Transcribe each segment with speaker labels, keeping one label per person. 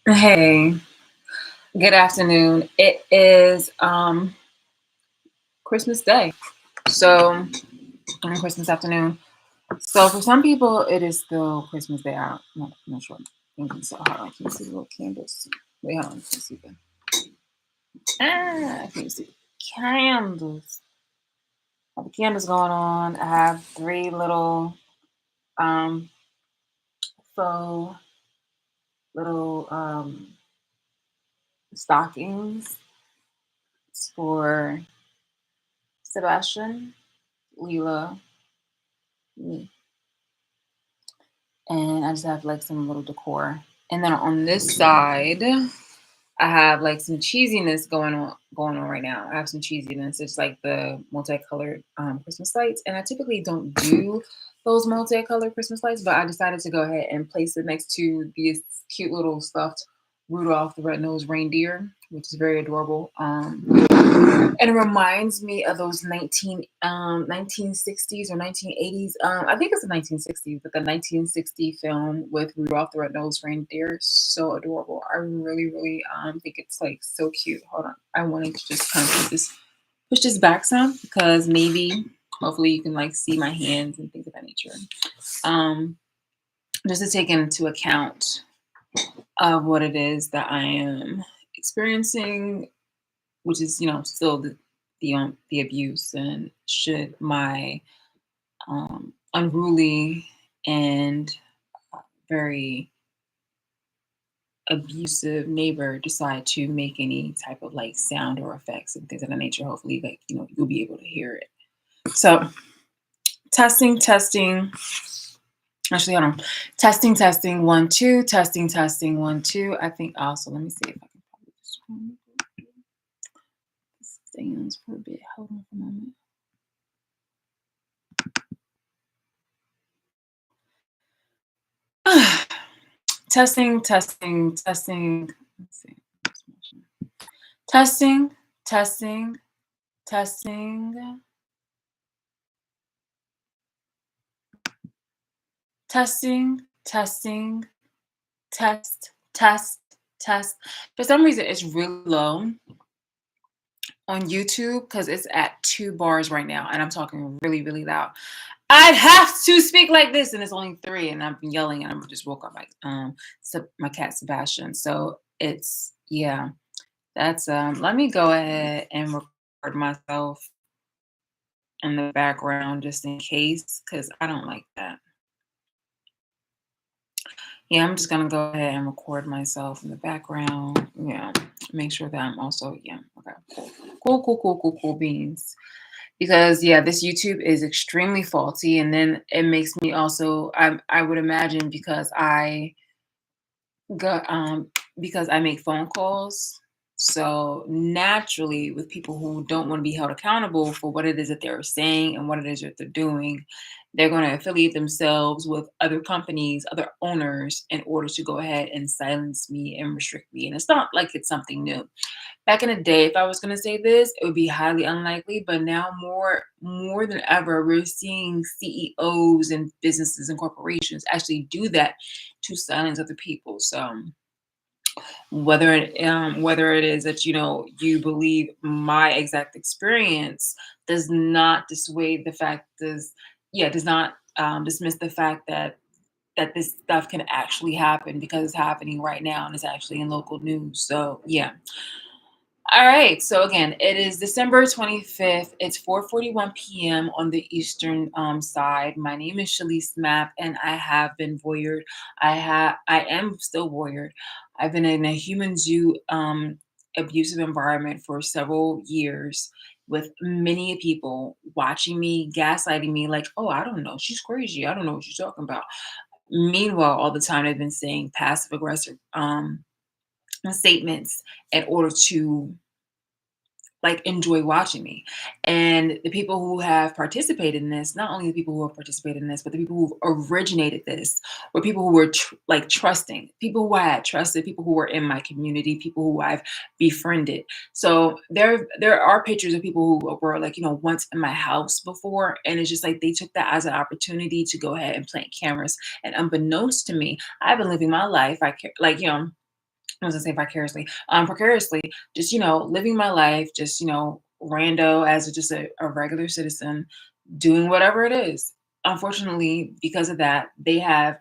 Speaker 1: Hey, good afternoon. It is Christmas Day. So Christmas afternoon. So for some people it is still Christmas Day. I'm not sure. So hold on, can you see the little candles? Wait, hold on, can you see them? Can you see candles? I have the candles going on. I have three little um faux little stockings for Sebastian, Leela, me. And I just have like some little decor. And then on this side, I have like some cheesiness going on right now. I have some cheesiness. It's like the multicolored Christmas lights, and I typically don't do those multicolored Christmas lights, but I decided to go ahead and place it next to these cute little stuffed Rudolph the Red-Nosed Reindeer, which is very adorable. And it reminds me of those 1960s or 1980s. I think it's the 1960s, but the 1960 film with Rudolph the Red-Nosed Reindeer. So adorable. I really, really think it's like so cute. Hold on. I wanted to just kind of push this back some because maybe hopefully you can like see my hands and things of that nature. Um, just to take into account of what it is that I am experiencing, which is still the abuse, and should my unruly and very abusive neighbor decide to make any type of like sound or effects and things of that nature, hopefully like you'll be able to hear it. So testing. Actually, hold on. Testing, 1 2. Testing, 1 2. I think also, let me see if I can probably just stands for a bit. Hold on for a moment. Testing. Let's see. Testing, testing, testing, testing, test. For some reason, it's really low on YouTube because it's at 2 bars right now, and I'm talking really, really loud. I'd have to speak like this, and it's only three, and I've been yelling, and I'm just woke up my cat Sebastian. So it's yeah. That's let me go ahead and record myself in the background just in case, because I don't like that. Yeah, I'm just gonna go ahead and record myself in the background. Yeah, make sure that I'm also okay. Cool beans. Because yeah, this YouTube is extremely faulty, and then it makes me also I would imagine got because I make phone calls. So naturally, with people who don't want to be held accountable for what it is that they're saying and what it is that they're doing, they're going to affiliate themselves with other companies, other owners, in order to go ahead and silence me and restrict me. And it's not like it's something new. Back in the day, if I was going to say this, it would be highly unlikely. But now, more than ever, we're seeing CEOs and businesses and corporations actually do that to silence other people. So whether it is that you believe my exact experience does not dissuade the fact does not dismiss the fact that this stuff can actually happen because it's happening right now and it's actually in local news. So yeah. All right. So again, it is December 25th. It's 4:41 p.m. on the eastern side. My name is Shalise Mapp, and I have been voyeured. I am still voyeured. I've been in a human zoo abusive environment for several years with many people watching me, gaslighting me like, oh, I don't know, she's crazy. I don't know what you're talking about. Meanwhile, all the time they've been saying passive aggressive statements in order to like enjoy watching me. And the people who have participated in this, not only the people who have participated in this, but the people who originated this, were people who were like trusting, people who I had trusted, people who were in my community, people who I've befriended. So there are pictures of people who were like, once in my house before. And it's just like they took that as an opportunity to go ahead and plant cameras. And unbeknownst to me, I've been living my life. I care like, I was gonna say vicariously, precariously, just, living my life, just, rando as just a regular citizen, doing whatever it is. Unfortunately, because of that, they had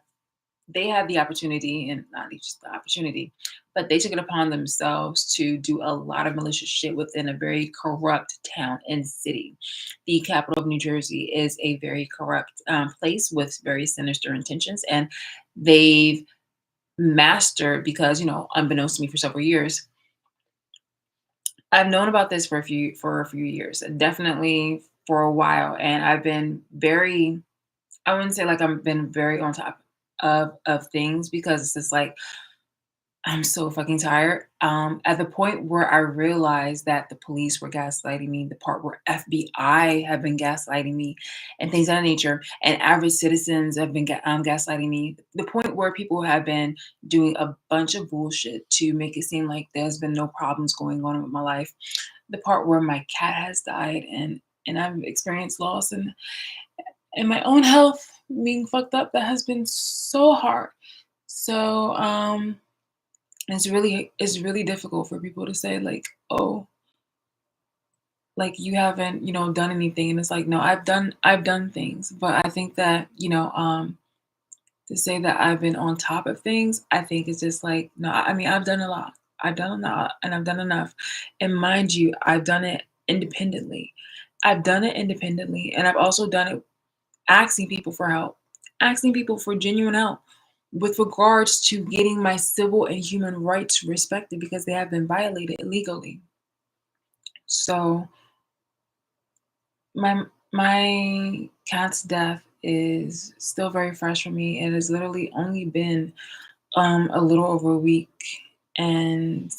Speaker 1: the opportunity, and not just the opportunity, but they took it upon themselves to do a lot of malicious shit within a very corrupt town and city. The capital of New Jersey is a very corrupt place with very sinister intentions, and they've mastered, because unbeknownst to me for several years, I've known about this for a few years, definitely for a while, and I've been very, I wouldn't say like I've been very on top of things, because it's just like I'm so fucking tired. At the point where I realized that the police were gaslighting me, the part where FBI have been gaslighting me, and things of that nature, and average citizens have been gaslighting me. The point where people have been doing a bunch of bullshit to make it seem like there's been no problems going on with my life. The part where my cat has died, and I've experienced loss, and my own health being fucked up. That has been so hard. So it's really difficult for people to say like, oh, like you haven't, done anything. And it's like, no, I've done things. But I think that, to say that I've been on top of things, I think it's just like, no, I mean, I've done a lot. I've done a lot, and I've done enough. And mind you, I've done it independently. I've done it independently, and I've also done it asking people for help, asking people for genuine help with regards to getting my civil and human rights respected, because they have been violated illegally. So my cat's death is still very fresh for me. It has literally only been a little over a week, and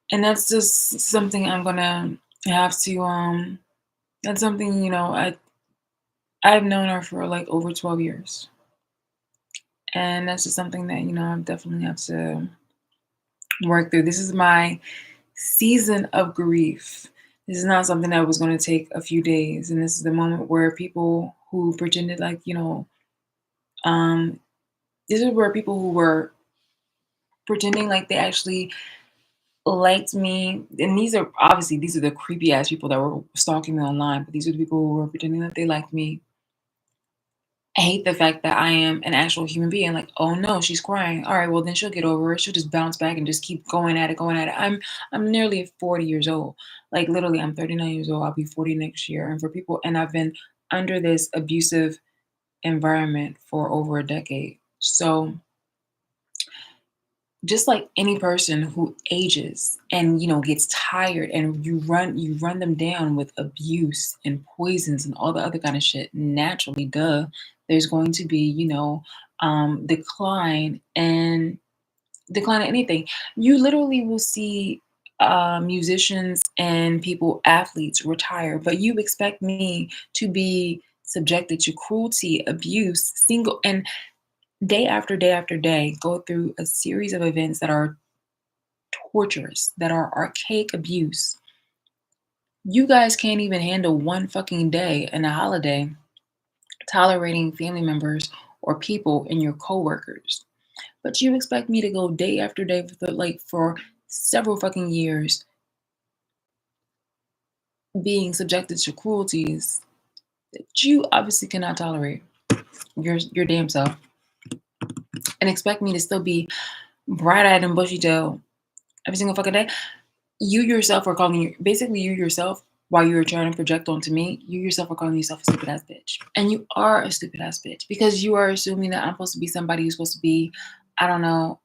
Speaker 1: that's just something I'm gonna have to that's something, I've known her for like over 12 years. And that's just something that, I definitely have to work through. This is my season of grief. This is not something that was going to take a few days. And this is the moment where people who pretended like, um, this is where people who were pretending like they actually liked me. And these are the creepy ass people that were stalking me online, but these are the people who were pretending that they liked me. I hate the fact that I am an actual human being. Like, oh no, she's crying. All right, well then she'll get over it. She'll just bounce back and just keep going at it, going at it. I'm nearly 40 years old. Like literally, I'm 39 years old. I'll be 40 next year. And for people, and I've been under this abusive environment for over a decade. So just like any person who ages and gets tired, and you run them down with abuse and poisons and all the other kind of shit, naturally, duh, there's going to be decline, and decline in anything. You literally will see musicians and people, athletes, retire, but you expect me to be subjected to cruelty, abuse, single, and day after day after day go through a series of events that are torturous, that are archaic abuse. You guys can't even handle one fucking day and a holiday tolerating family members or people and your coworkers. But you expect me to go day after day for several fucking years being subjected to cruelties that you obviously cannot tolerate your damn self, and expect me to still be bright-eyed and bushy-tailed every single fucking day. You yourself are calling basically you yourself, while you were trying to project onto me, you yourself are calling yourself a stupid ass bitch. And you are a stupid ass bitch, because you are assuming that I'm supposed to be somebody who's supposed to be, I don't know,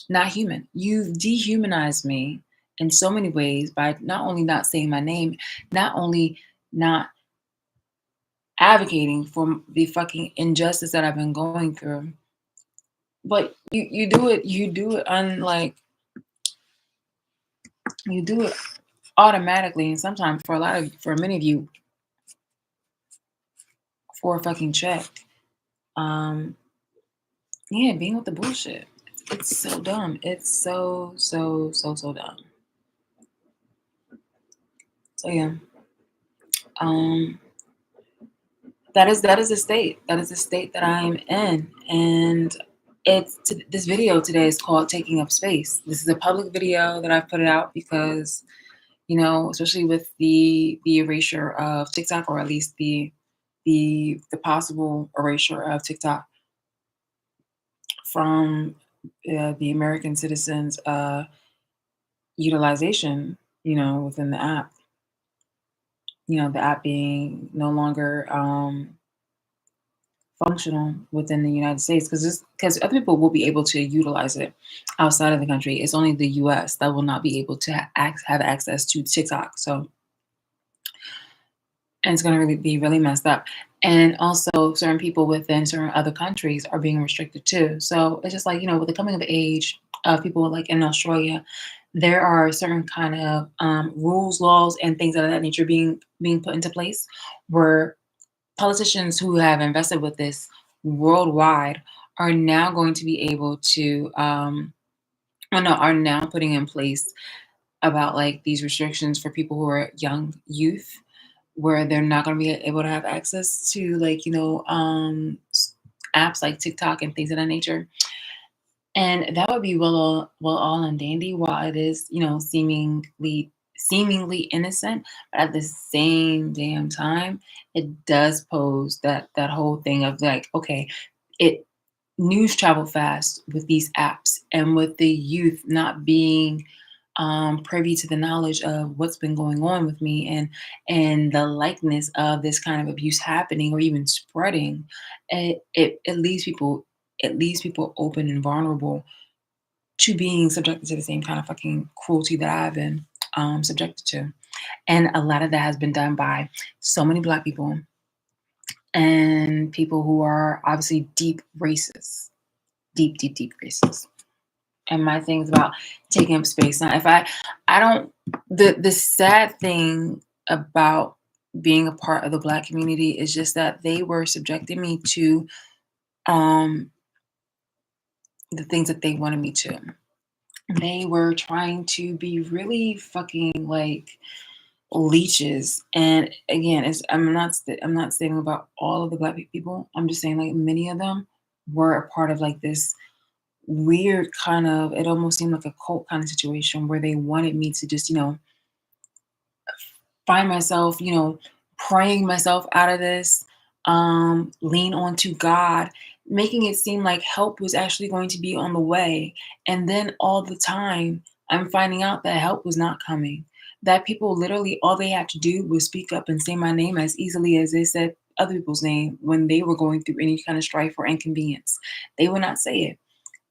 Speaker 1: not human. You've dehumanized me in so many ways by not only not saying my name, not only not advocating for the fucking injustice that I've been going through, but you do it unlike, you do it automatically, and sometimes for many of you, for a fucking check. Um, yeah, being with the bullshit. It's so dumb. It's so dumb. So yeah. Um, that is the state. That is the state that I am in. And This video today is called "Taking Up Space." This is a public video that I've put it out because, especially with the erasure of TikTok, or at least the possible erasure of TikTok from the American citizens' utilization, within the app. The app being no longer functional within the United States, because other people will be able to utilize it outside of the country. It's only the U.S. that will not be able to have access to TikTok. So, and it's going to really be really messed up. And also, certain people within certain other countries are being restricted too. So it's just like, with the coming of age of people like in Australia, there are certain kind of rules, laws, and things of that nature being put into place, where politicians who have invested with this worldwide are now going to be able to, well, no, are now putting in place about like these restrictions for people who are young youth, where they're not going to be able to have access to like, apps like TikTok and things of that nature. And that would be well all and dandy, while it is, seemingly innocent, but at the same damn time, it does pose that whole thing of like, okay, it news travel fast with these apps, and with the youth not being privy to the knowledge of what's been going on with me, and the likeness of this kind of abuse happening or even spreading. It leaves people open and vulnerable to being subjected to the same kind of fucking cruelty that I've been subjected to. And a lot of that has been done by so many Black people and people who are obviously deep racists, deep, deep, deep racists. And my thing is about taking up space. Now, if I don't, the sad thing about being a part of the Black community is just that they were subjecting me to um, the things that they wanted me to. They were trying to be really fucking like leeches. And again, I'm not saying about all of the Black people. I'm just saying like many of them were a part of like this weird kind of, it almost seemed like a cult kind of situation where they wanted me to just, find myself, praying myself out of this, lean onto God, making it seem like help was actually going to be on the way. And then all the time, I'm finding out that help was not coming. That people literally, all they had to do was speak up and say my name as easily as they said other people's name when they were going through any kind of strife or inconvenience. They would not say it.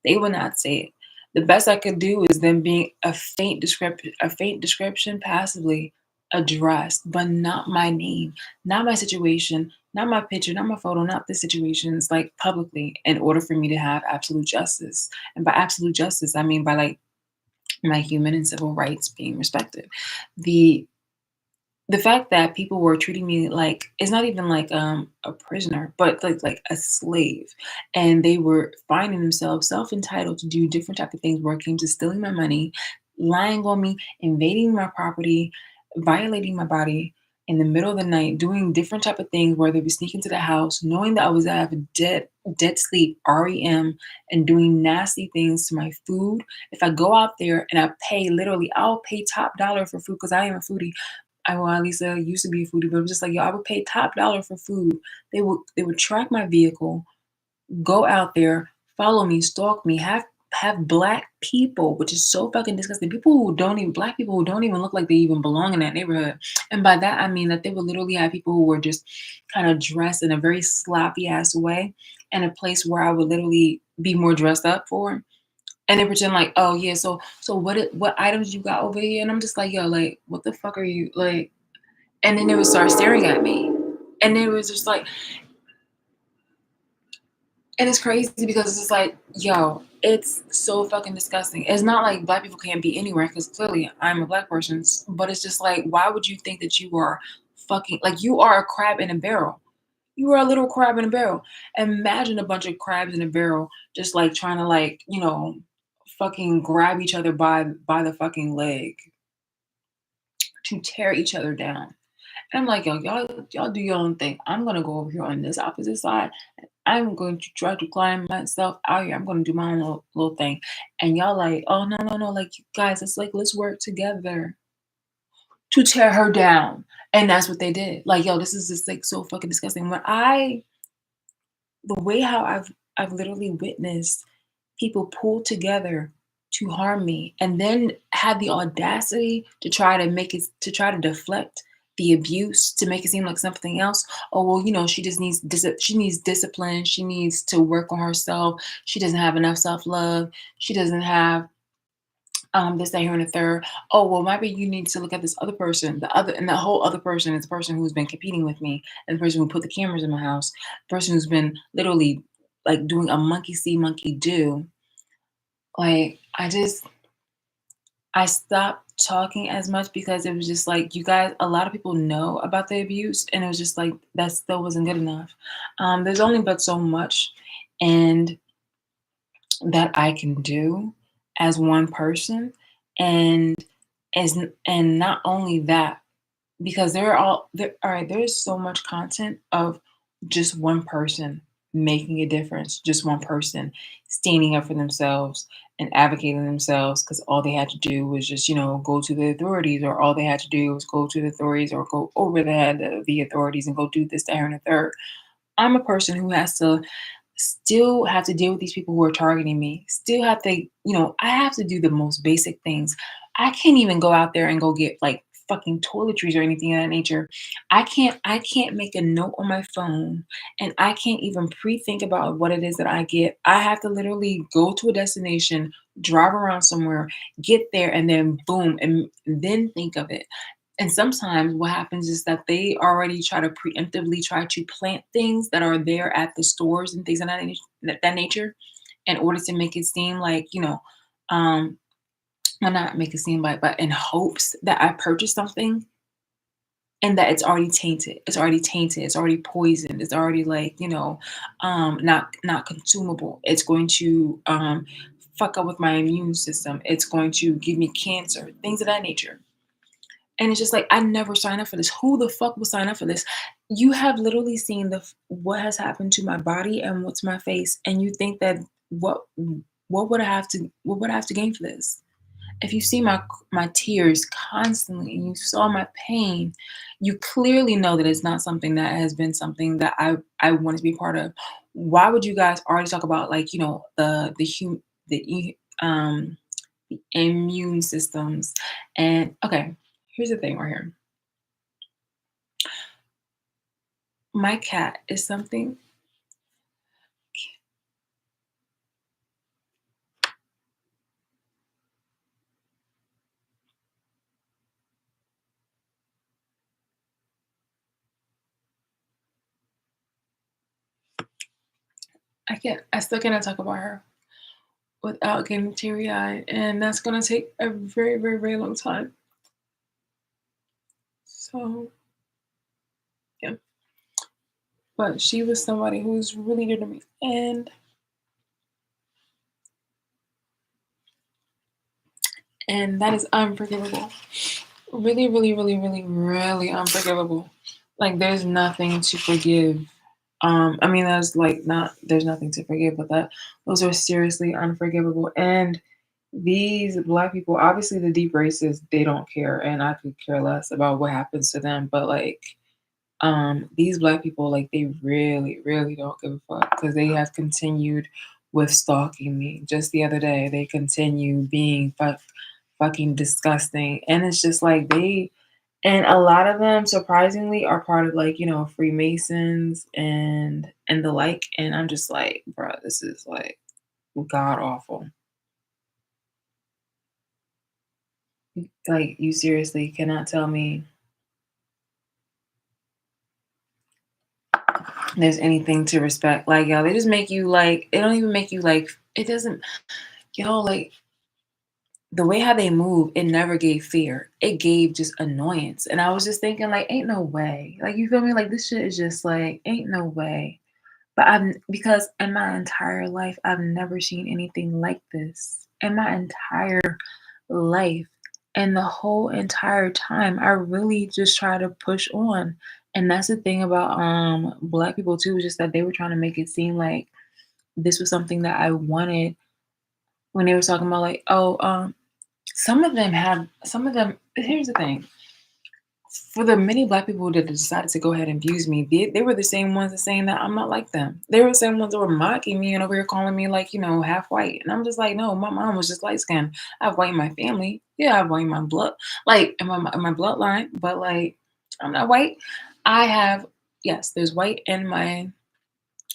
Speaker 1: They would not say it. The best I could do is them being a faint description passively addressed, but not my name, not my situation, not my picture, not my photo, not the situations like publicly, in order for me to have absolute justice. And by absolute justice, I mean by like my human and civil rights being respected. The the fact that people were treating me like, it's not even like a prisoner, but like a slave, and they were finding themselves self-entitled to do different type of things where it came to stealing my money, lying on me, invading my property, violating my body in the middle of the night, doing different type of things where they would sneak into the house knowing that I was out of a dead sleep, REM, and doing nasty things to my food. If I go out there and I pay, literally I'll pay top dollar for food because I am a foodie. Well, at least I used to be a foodie, but it was just like, yo, I would pay top dollar for food. They would track my vehicle, go out there, follow me, stalk me, have Black people, which is so fucking disgusting. People who don't even Black people who don't even look like they even belong in that neighborhood. And by that I mean that they would literally have people who were just kind of dressed in a very sloppy ass way, in a place where I would literally be more dressed up for. And they pretend like, oh yeah, so what items you got over here? And I'm just like, yo, like, what the fuck are you like? And then they would start staring at me. And it was just like, and it's crazy because it's just like, yo, it's so fucking disgusting. It's not like Black people can't be anywhere because clearly I'm a Black person, but it's just like, why would you think that you are fucking, like, you are a crab in a barrel? You are a little crab in a barrel. Imagine a bunch of crabs in a barrel just like trying to like, fucking grab each other by the fucking leg to tear each other down. And I'm like, yo, y'all do your own thing. I'm gonna go over here on this opposite side. I'm going to try to climb myself out here. I'm gonna do my own little thing. And y'all like, oh no, no, no, like you guys, it's like let's work together to tear her down. And that's what they did. Like, yo, this is just like so fucking disgusting. The way how I've literally witnessed people pull together to harm me and then had the audacity to try to deflect the abuse to make it seem like something else. Oh well, she just needs she needs discipline. She needs to work on herself. She doesn't have enough self-love. She doesn't have this, that, here, and the third. Oh, well, maybe you need to look at this other person. And the whole other person is the person who's been competing with me, and the person who put the cameras in my house, the person who's been literally like doing a monkey see, monkey do. Like, I stopped talking as much because it was just like, you guys, a lot of people know about the abuse, and it was just like, that still wasn't good enough. There's only but so much. And that I can do as one person, and and not only that, because there's so much content of just one person making a difference, just one person standing up for themselves and advocating themselves because all they had to do was just, go to the authorities, or all they had to do was go to the authorities or go over the head of the authorities and go do this, that, and the third. I'm a person who has to still have to deal with these people who are targeting me. Still have to, I have to do the most basic things. I can't even go out there and go get like fucking toiletries or anything of that nature. I can't make a note on my phone, and I can't even pre-think about what it is that I get. I have to literally go to a destination, drive around somewhere, get there, and then boom, and then think of it. And sometimes what happens is that they already try to preemptively try to plant things that are there at the stores and things of that nature in order to make it seem like, um, well, not make it seem like, but in hopes that I purchased something and that it's already tainted. It's already tainted. It's already poisoned. It's already like, not consumable. It's going to fuck up with my immune system. It's going to give me cancer, things of that nature. And it's just like, I never signed up for this. Who the fuck would sign up for this? You have literally seen what has happened to my body and what's my face, and you think that what what would I have to gain for this? If you see my tears constantly and you saw my pain, you clearly know that it's not something that has been something that I want to be part of. Why would you guys already talk about, like, the immune systems? And okay, here's the thing right here. My cat is something. I still cannot talk about her without getting teary-eyed, and that's gonna take a very, very, very long time. So, yeah. But she was somebody who was really dear to me, and that is unforgivable. Really, really, really, really, really unforgivable. Like, there's nothing to forgive. I mean, there's nothing to forgive, but those are seriously unforgivable. And these black people, obviously the deep racists, they don't care, and I could care less about what happens to them. But like, these black people, like, they really, really don't give a fuck because they have continued with stalking me. Just the other day, they continue being fucking disgusting, and it's just like and a lot of them, surprisingly, are part of, like, Freemasons and the like. And I'm just like, bro, this is like god awful. Like, you seriously cannot tell me there's anything to respect. Like, yo, they just make you like, it don't even make you like, it doesn't, like, the way how they move, it never gave fear. It gave just annoyance. And I was just thinking, like, ain't no way. Like, you feel me? Like, this shit is just like, ain't no way. But because in my entire life, I've never seen anything like this. In my entire life. And the whole entire time, I really just try to push on. And that's the thing about Black people too, is just that they were trying to make it seem like this was something that I wanted when they were talking about like, oh, some of them. Here's the thing: for the many Black people that decided to go ahead and abuse me, they were the same ones that saying that I'm not like them. They were the same ones that were mocking me and over here calling me like, half white. And I'm just like, no, my mom was just light skinned. I have white in my family. Yeah, I have white in my blood, like in my bloodline, but like I'm not white. I have yes, there's white in my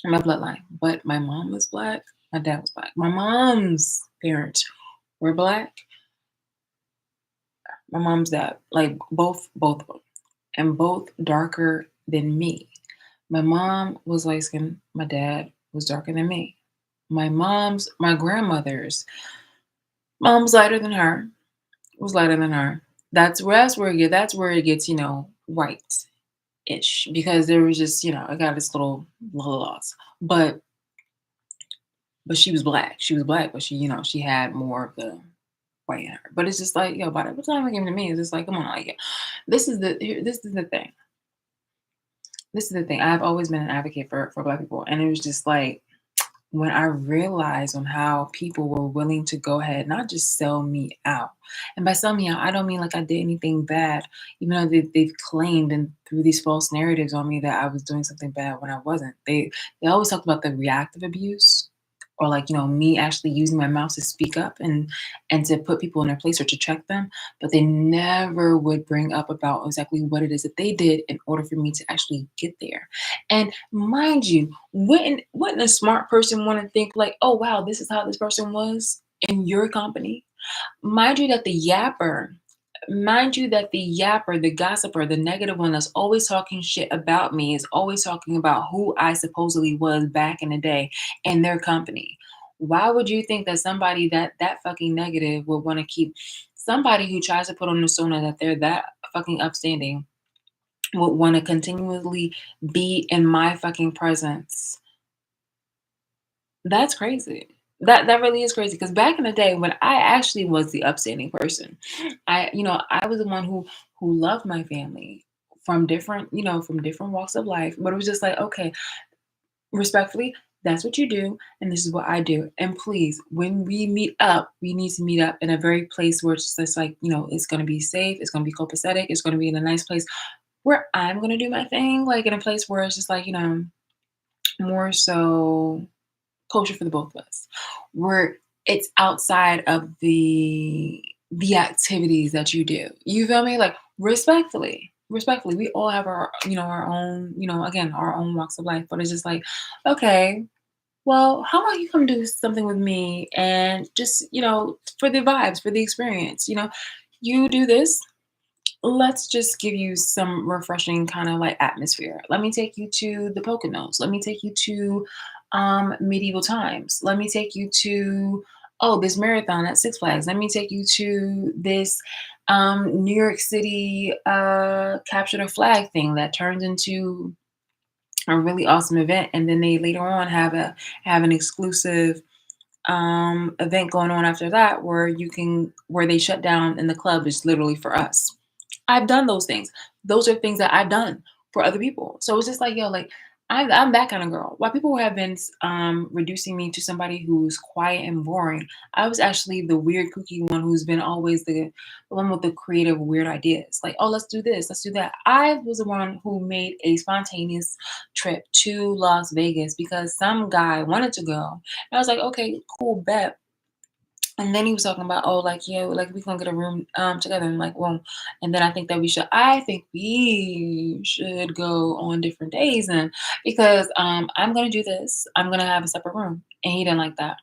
Speaker 1: bloodline, but my mom was black. My dad was black. My mom's parents were black. My mom's dad, like both of them, and both darker than me. My mom was light skinned. My dad was darker than me. My grandmother's mom was lighter than her. Was lighter than her. That's where it gets white ish because there was just I got this little loss, but she was black. She was black, but she had more of the white in her. But it's just like by the time it came to me, it's just like come on, like this is the thing. This is the thing. I've always been an advocate for Black people, and it was just like when I realized on how people were willing to go ahead, not just sell me out. And by sell me out, I don't mean like I did anything bad, even though they've claimed and through these false narratives on me that I was doing something bad when I wasn't. They always talked about the reactive abuse or like me actually using my mouth to speak up and to put people in their place or to check them, but they never would bring up about exactly what it is that they did in order for me to actually get there. And mind you, wouldn't a smart person want to think like, oh wow, this is how this person was in your company? Mind you that the yapper, the gossiper, the negative one that's always talking shit about me is always talking about who I supposedly was back in the day in their company. Why would you think that somebody that fucking negative would want to keep somebody who tries to put on the persona that they're that fucking upstanding would want to continually be in my fucking presence? That's crazy. That really is crazy because back in the day when I actually was the upstanding person, I was the one who loved my family from different walks of life. But it was just like, okay, respectfully, that's what you do, and this is what I do. And please, when we meet up, we need to meet up in a very place where it's just like, it's gonna be safe, it's gonna be copacetic, it's gonna be in a nice place where I'm gonna do my thing, like in a place where it's just like, more so kosher for the both of us. Where it's outside of the activities that you do. You feel me? Like respectfully. Respectfully. We all have our own, again, our own walks of life. But it's just like, okay, well, how about you come do something with me and just, for the vibes, for the experience, you do this, let's just give you some refreshing kind of like atmosphere. Let me take you to the Poconos. Let me take you to medieval times. Let me take you to this marathon at Six Flags. Let me take you to this New York City capture the flag thing that turns into a really awesome event, and then they later on have an exclusive event going on after that where they shut down and the club is literally for us. I've done those things. Those are things that I've done for other people. So it's just like, yo, like I'm that kind of girl. While people have been reducing me to somebody who's quiet and boring, I was actually the weird, kooky one who's been always the one with the creative, weird ideas. Like, oh, let's do this, let's do that. I was the one who made a spontaneous trip to Las Vegas because some guy wanted to go. And I was like, okay, cool, bet. And then he was talking about, oh, like, yeah, like we gonna get a room together and like, well, and then I think we should go on different days and because I'm gonna do this, I'm gonna have a separate room. And he didn't like that.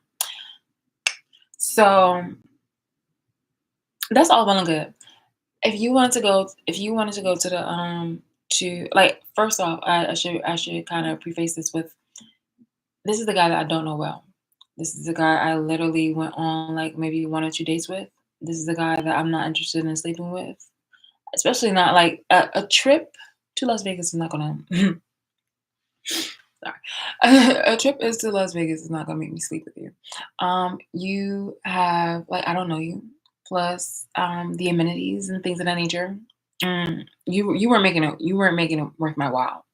Speaker 1: So that's all well and good. If you wanted to go to the to like first off, I should kind of preface this with this is the guy that I don't know well. This is the guy I literally went on like maybe 1 or 2 dates with. This is the guy that I'm not interested in sleeping with, especially not like a trip to Las Vegas is not gonna. Sorry, a trip is to Las Vegas is not gonna make me sleep with you. You have like I don't know you. plus the amenities and things of that nature. You weren't making it worth my while.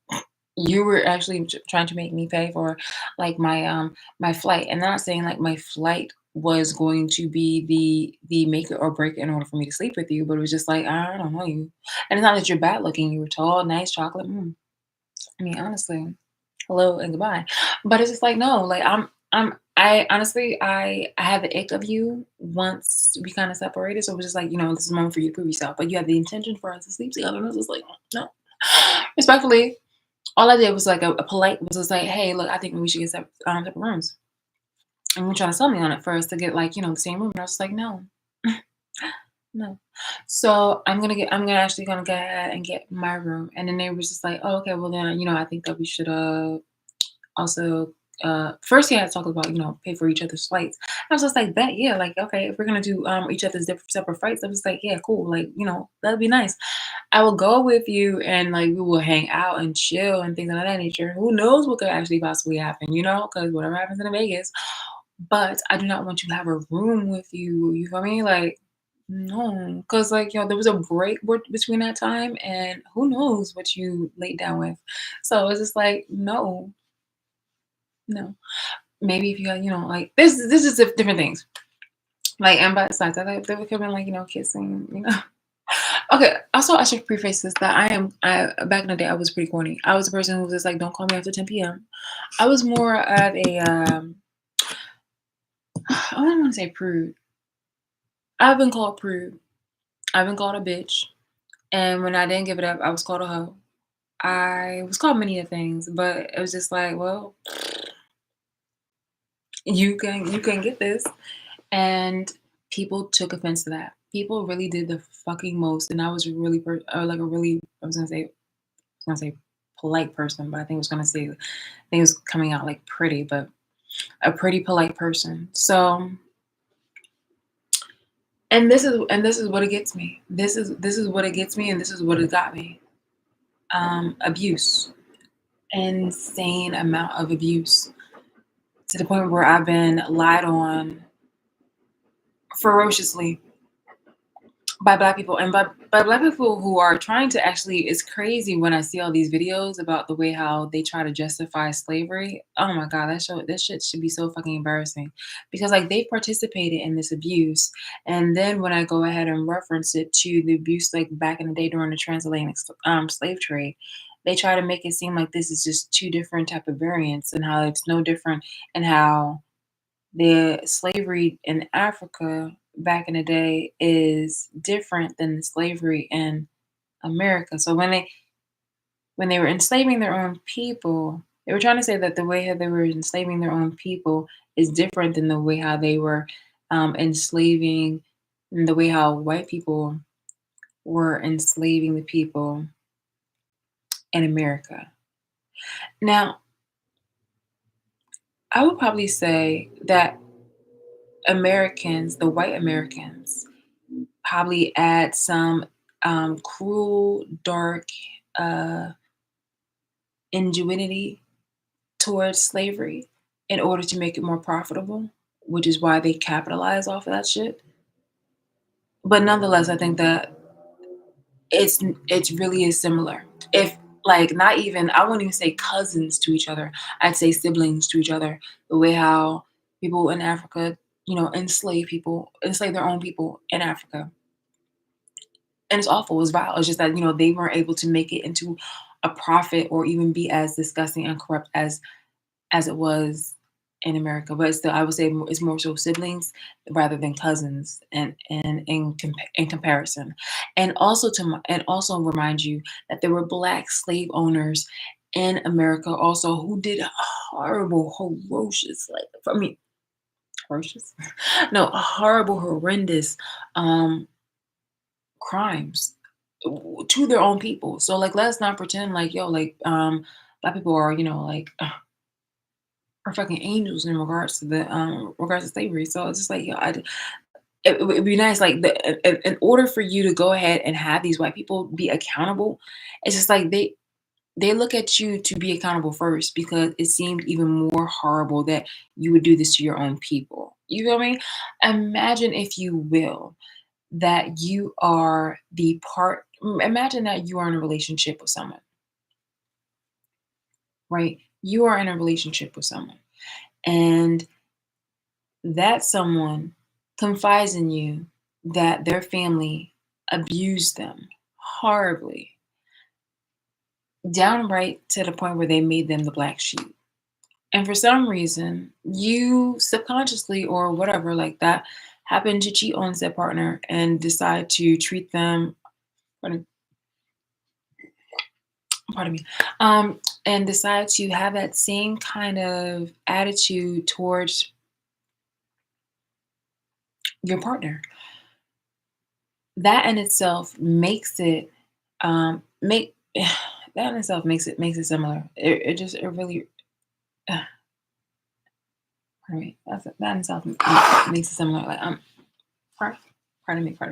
Speaker 1: You were actually trying to make me pay for like my flight, and I'm not saying like my flight was going to be the make it or break it in order for me to sleep with you, but it was just like I don't know you, and it's not that you're bad looking. You were tall, nice, chocolate. I mean, honestly, hello and goodbye. But it's just like no, like I honestly I had the ick of you once we kind of separated, so it was just like this is a moment for you to prove yourself. But you had the intention for us to sleep together, and I was just like no, respectfully. All I did was like a polite was just like, "Hey, look, I think we should get separate rooms." And you are trying to sell me on it first to get like, the same room. And I was like, "No, no." So I'm gonna actually gonna go ahead and get my room. And then they was just like, "Oh, okay, well then, I think that we should also first he had to talk about, pay for each other's flights." I was just like, "Bet, yeah, like okay, if we're gonna do each other's different separate flights," I was like, "Yeah, cool, like, that'd be nice." I will go with you and like we will hang out and chill and things of that nature. Who knows what could actually possibly happen, because whatever happens in Vegas. But I do not want to have a room with you. You feel me? Like, no. Because, like, there was a break between that time, and who knows what you laid down with. So it's just like, no, no. Maybe if you got, like, this is different things. Like, and besides that, like, they could have been, like, kissing. Okay, also I should preface this that I back in the day I was pretty corny. I was a person who was just like, don't call me after 10 p.m. I was more of a I don't want to say prude. I've been called prude. I've been called a bitch. And when I didn't give it up, I was called a hoe. I was called many of things, but it was just like, well, you can get this. And people took offense to that. People really did the fucking most, and I was really like a really I was gonna say polite person, but I think it was gonna say I think it was coming out like pretty, but a pretty polite person. So and this is what it gets me. This is what it gets me, and this is what it got me. Abuse, insane amount of abuse to the point where I've been lied on ferociously by black people and by black people who are trying to actually it's crazy when I see all these videos about the way how they try to justify slavery. Oh my god, that shit should be so fucking embarrassing. Because like they participated in this abuse. And then when I go ahead and reference it to the abuse like back in the day during the transatlantic slave trade, they try to make it seem like this is just two different type of variants and how it's no different and how the slavery in Africa back in the day is different than the slavery in America. So when they were enslaving their own people, they were trying to say that the way how they were enslaving their own people is different than the way how they were enslaving and the way how white people were enslaving the people in America. Now, I would probably say that Americans, the white Americans, probably add some cruel, dark uh, ingenuity towards slavery in order to make it more profitable, which is why they capitalize off of that shit. But nonetheless, I think that it's really is similar. If like not even I wouldn't even say cousins to each other. I'd say siblings to each other. The way how people in Africa, enslave their own people in Africa, and it's awful, it's vile. It's just that, they weren't able to make it into a profit or even be as disgusting and corrupt as it was in America. But still, I would say it's more so siblings rather than cousins, and in comparison, and also remind you that there were black slave owners in America also who did horrible, ferocious, like I mean, ferocious, no, horrible, horrendous um crimes to their own people. So like let's not pretend like yo like black people are like are fucking angels in regards to slavery. So it's just like yo it would be nice like in order for you to go ahead and have these white people be accountable, it's just like they look at you to be accountable first because it seemed even more horrible that you would do this to your own people. You feel me? Imagine if you will. that you are the part imagine that you are in a relationship with someone, right? You are in a relationship with someone, and that someone confides in you that their family abused them horribly, downright to the point where they made them the black sheep. And for some reason, you subconsciously or whatever like that happen to cheat on said partner and decide to treat them, pardon, pardon me, and decide to have that same kind of attitude towards your partner. That in itself makes it make that in itself makes it similar. It just it really pardon me. That in itself makes it similar. Like Par pardon me, 'cause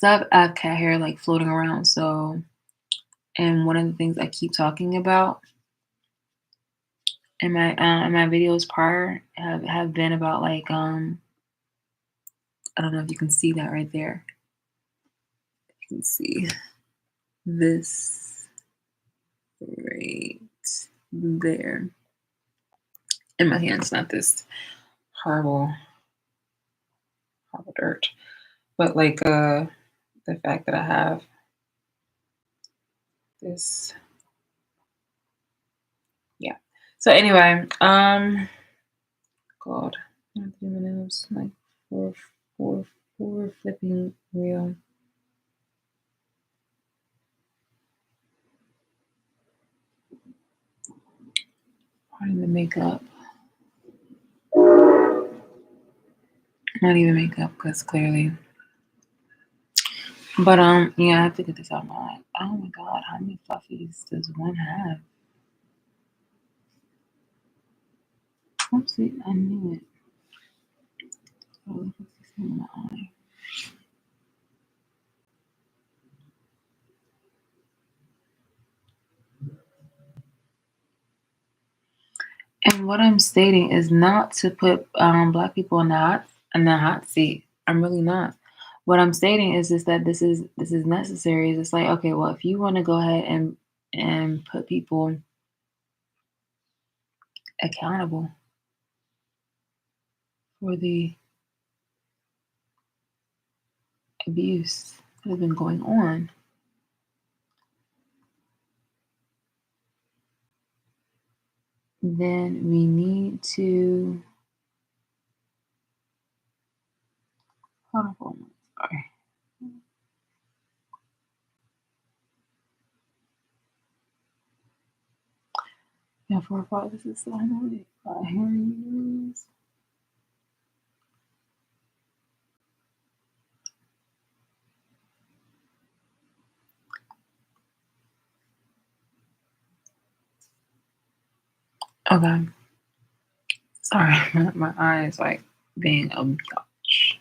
Speaker 1: I have cat hair, like, floating around, so and one of the things I keep talking about in my videos prior have been about, like, I don't know if you can see that right there. You can see this right there in my hands, not this horrible, horrible dirt, but, like, the fact that I have this yeah. So, anyway, God, not even it was like four, four, four flipping real. Pardon the makeup. Not even makeup, because clearly. But yeah, I have to get this out of my eye. Oh my God, how many fluffies does one have? Oopsie, I knew it. Oh, look what's this in my eye. And what I'm stating is not to put black people in the hot seat. I'm really not. What I'm stating is just that this is necessary. It's just like, okay, well, if you want to go ahead and put people accountable for the abuse that has been going on, then we need to hold on for a moment. Sorry. Yeah, for a part, this is so annoying. Hearing news. Okay. Sorry, my eyes like being a gosh.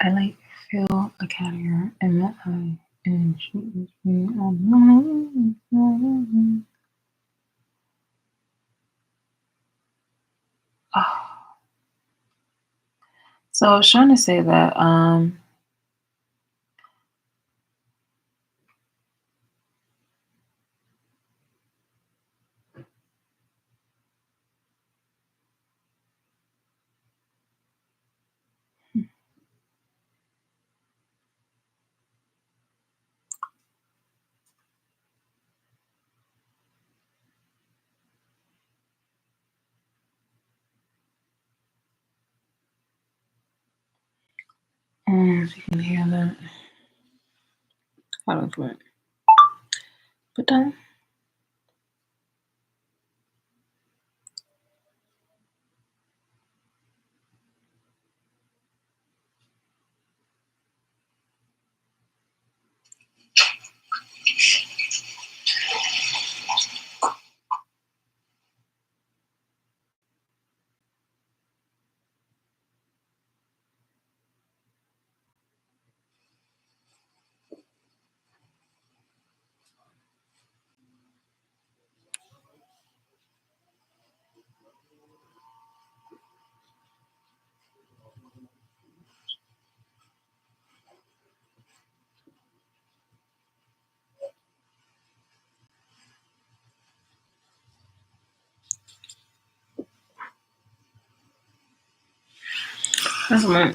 Speaker 1: I like feel a cat hair in my eye, and she is being annoying. Oh. So I was trying to say that if you can hear that. Hold on for it. But That's right.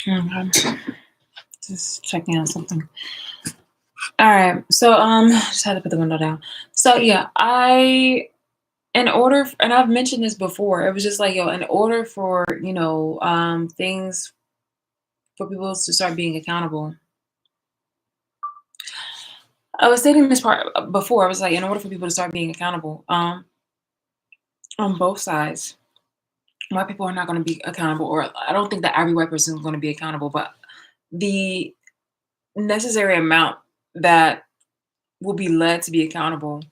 Speaker 1: Okay. Just checking on something. All right. So just had to put the window down. So yeah, and I've mentioned this before, it was just like, yo, in order for, things for people to start being accountable. I was stating this part before. I was like, in order for people to start being accountable, on both sides, white people are not going to be accountable, or I don't think that every white person is going to be accountable, but the necessary amount that will be led to be accountable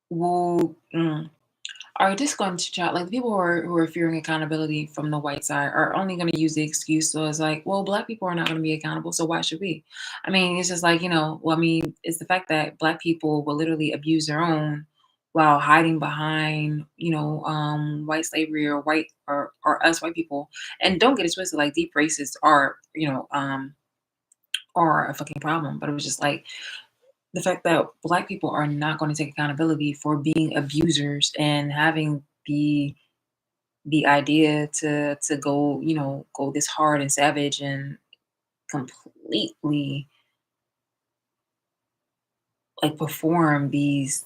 Speaker 1: will are just going to try, like the people who are fearing accountability from the white side are only going to use the excuse, so it's like, well, black people are not going to be accountable, so why should we? I mean, it's just like, well, I mean, it's the fact that black people will literally abuse their own while hiding behind, white slavery, or or us white people. And don't get it twisted, like deep racists are a fucking problem, but it was just like the fact that black people are not going to take accountability for being abusers and having the idea to go, go this hard and savage and completely like perform these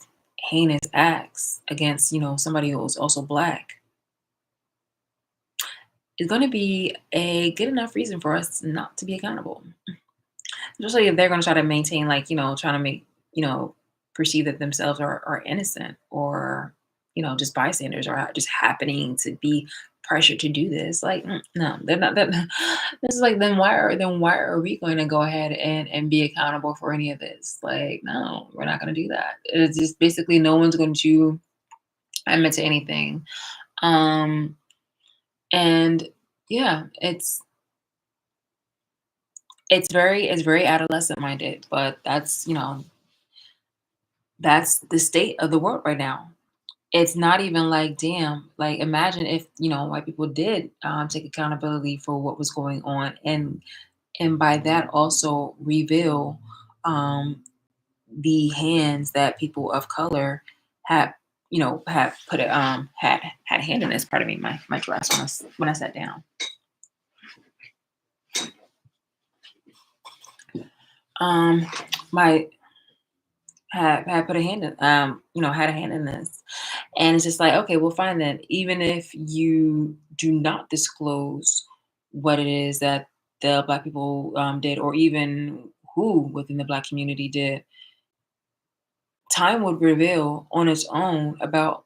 Speaker 1: heinous acts against, somebody who's also black, is going to be a good enough reason for us not to be accountable. Especially if they're going to try to maintain, like, trying to make, you know, perceive that themselves are innocent, or, just bystanders, or just happening to be pressured to do this. Like, no, they're not that. This is like, then why are we going to go ahead and be accountable for any of this? Like, no, we're not going to do that. It's just basically no one's going to admit to anything. Um, and yeah, it's very adolescent minded, but that's the state of the world right now. It's not even like, damn, like imagine if, white people did take accountability for what was going on, and by that also reveal um the hands that people of color have, have put it had a hand in this. Part of me, my dress when I sat down. Um my had put a hand in, had a hand in this. And it's just like, okay, well, fine then. Even if you do not disclose what it is that the black people did, or even who within the black community did, time would reveal on its own about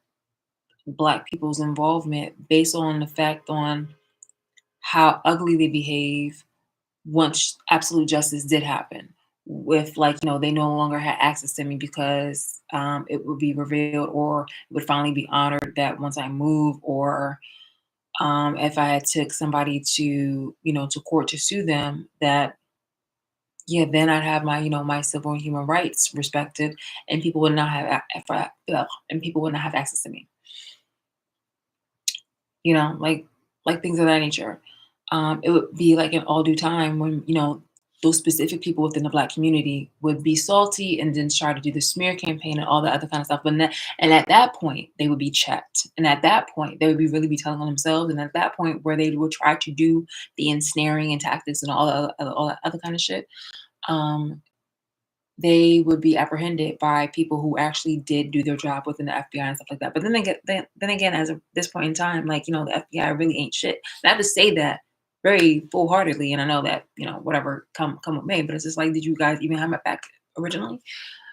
Speaker 1: black people's involvement, based on the fact on how ugly they behave once absolute justice did happen. With, like, they no longer had access to me, because it would be revealed, or it would finally be honored that once I move, or if I had took somebody to court to sue them, that yeah, then I'd have my, my civil and human rights respected, and people would not have and people would not have access to me. Like things of that nature. It would be like in all due time when, those specific people within the Black community would be salty and then try to do the smear campaign and all the other kind of stuff. And at that point, they would be checked. And at that point, they would be really be telling on themselves. And at that point, where they would try to do the ensnaring and tactics and all that other kind of shit, um, they would be apprehended by people who actually did do their job within the FBI and stuff like that. But then again, as of this point in time, like, the FBI really ain't shit. And I have to say that very full heartedly. And I know that, whatever come with me, but it's just like, did you guys even have my back originally?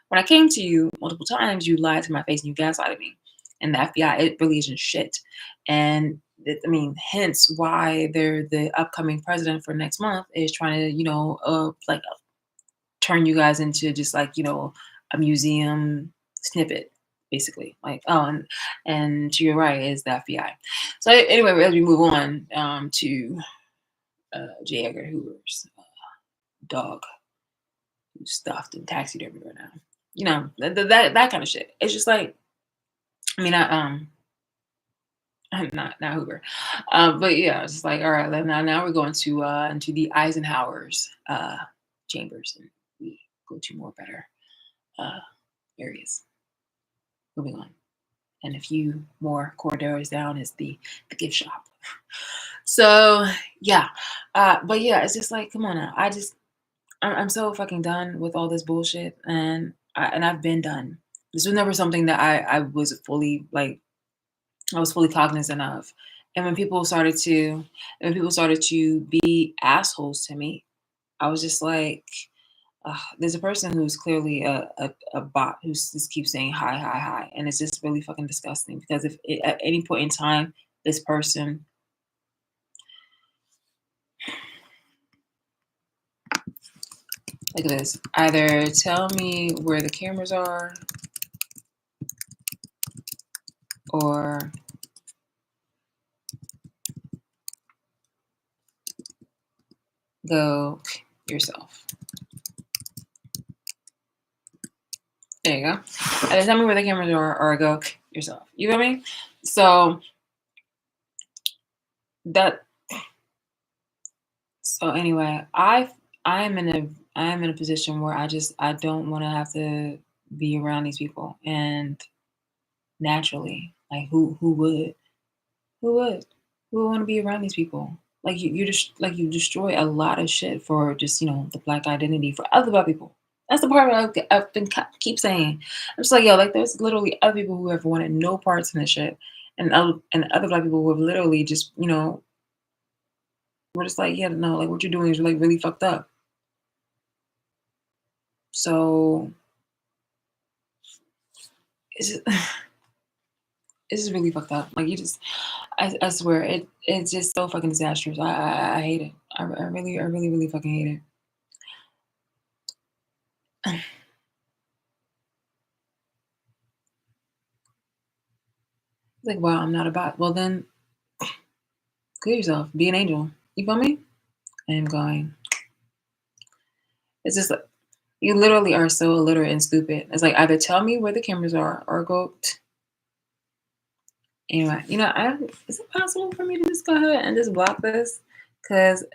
Speaker 1: When I came to you multiple times, you lied to my face and you gaslighted me. And the FBI, it really isn't shit. And hence why they're the upcoming president for next month is trying to, like turn you guys into just like, a museum snippet, basically. Like, oh, and to your right is the FBI. So anyway, as we move on to J. Edgar Hoover's dog who's stuffed and taxied everywhere now. That kind of shit. It's just like, not Hoover, but yeah, it's just like, all right, now we're going to into the Eisenhower's chambers, and we go to more better areas. Moving on, and a few more corridors down is the gift shop. So yeah, but yeah, it's just like, come on now. I'm so fucking done with all this bullshit, and I've been done. This was never something that I was fully like I was fully cognizant of. And when people started to be assholes to me, I was just like, there's a person who's clearly a bot who just keeps saying hi, hi, hi. And it's just really fucking disgusting because if at any point in time, this person, look at this, either tell me where the cameras are or go yourself. There you go. Either tell me where the cameras are or go yourself. You know what I mean? So that so anyway, I am in a position where I don't want to have to be around these people. And naturally, like who would who would want to be around these people? Like you just like you destroy a lot of shit for just the Black identity for other Black people. That's the part I've been keep saying. I'm just like, yo, like there's literally other people who have wanted no parts in this shit, and other Black people who have literally just we're just like, yeah, no, like what you're doing is like really fucked up. So it's just, it's just really fucked up. Like I swear, it's just so fucking disastrous. I hate it. I really, really fucking hate it. Like, wow, I'm not a bot. Well, then, clear yourself. Be an angel. You feel me? I am going. It's just like, you literally are so illiterate and stupid. It's like either tell me where the cameras are or go. Anyway, is it possible for me to just go ahead and just block this? Because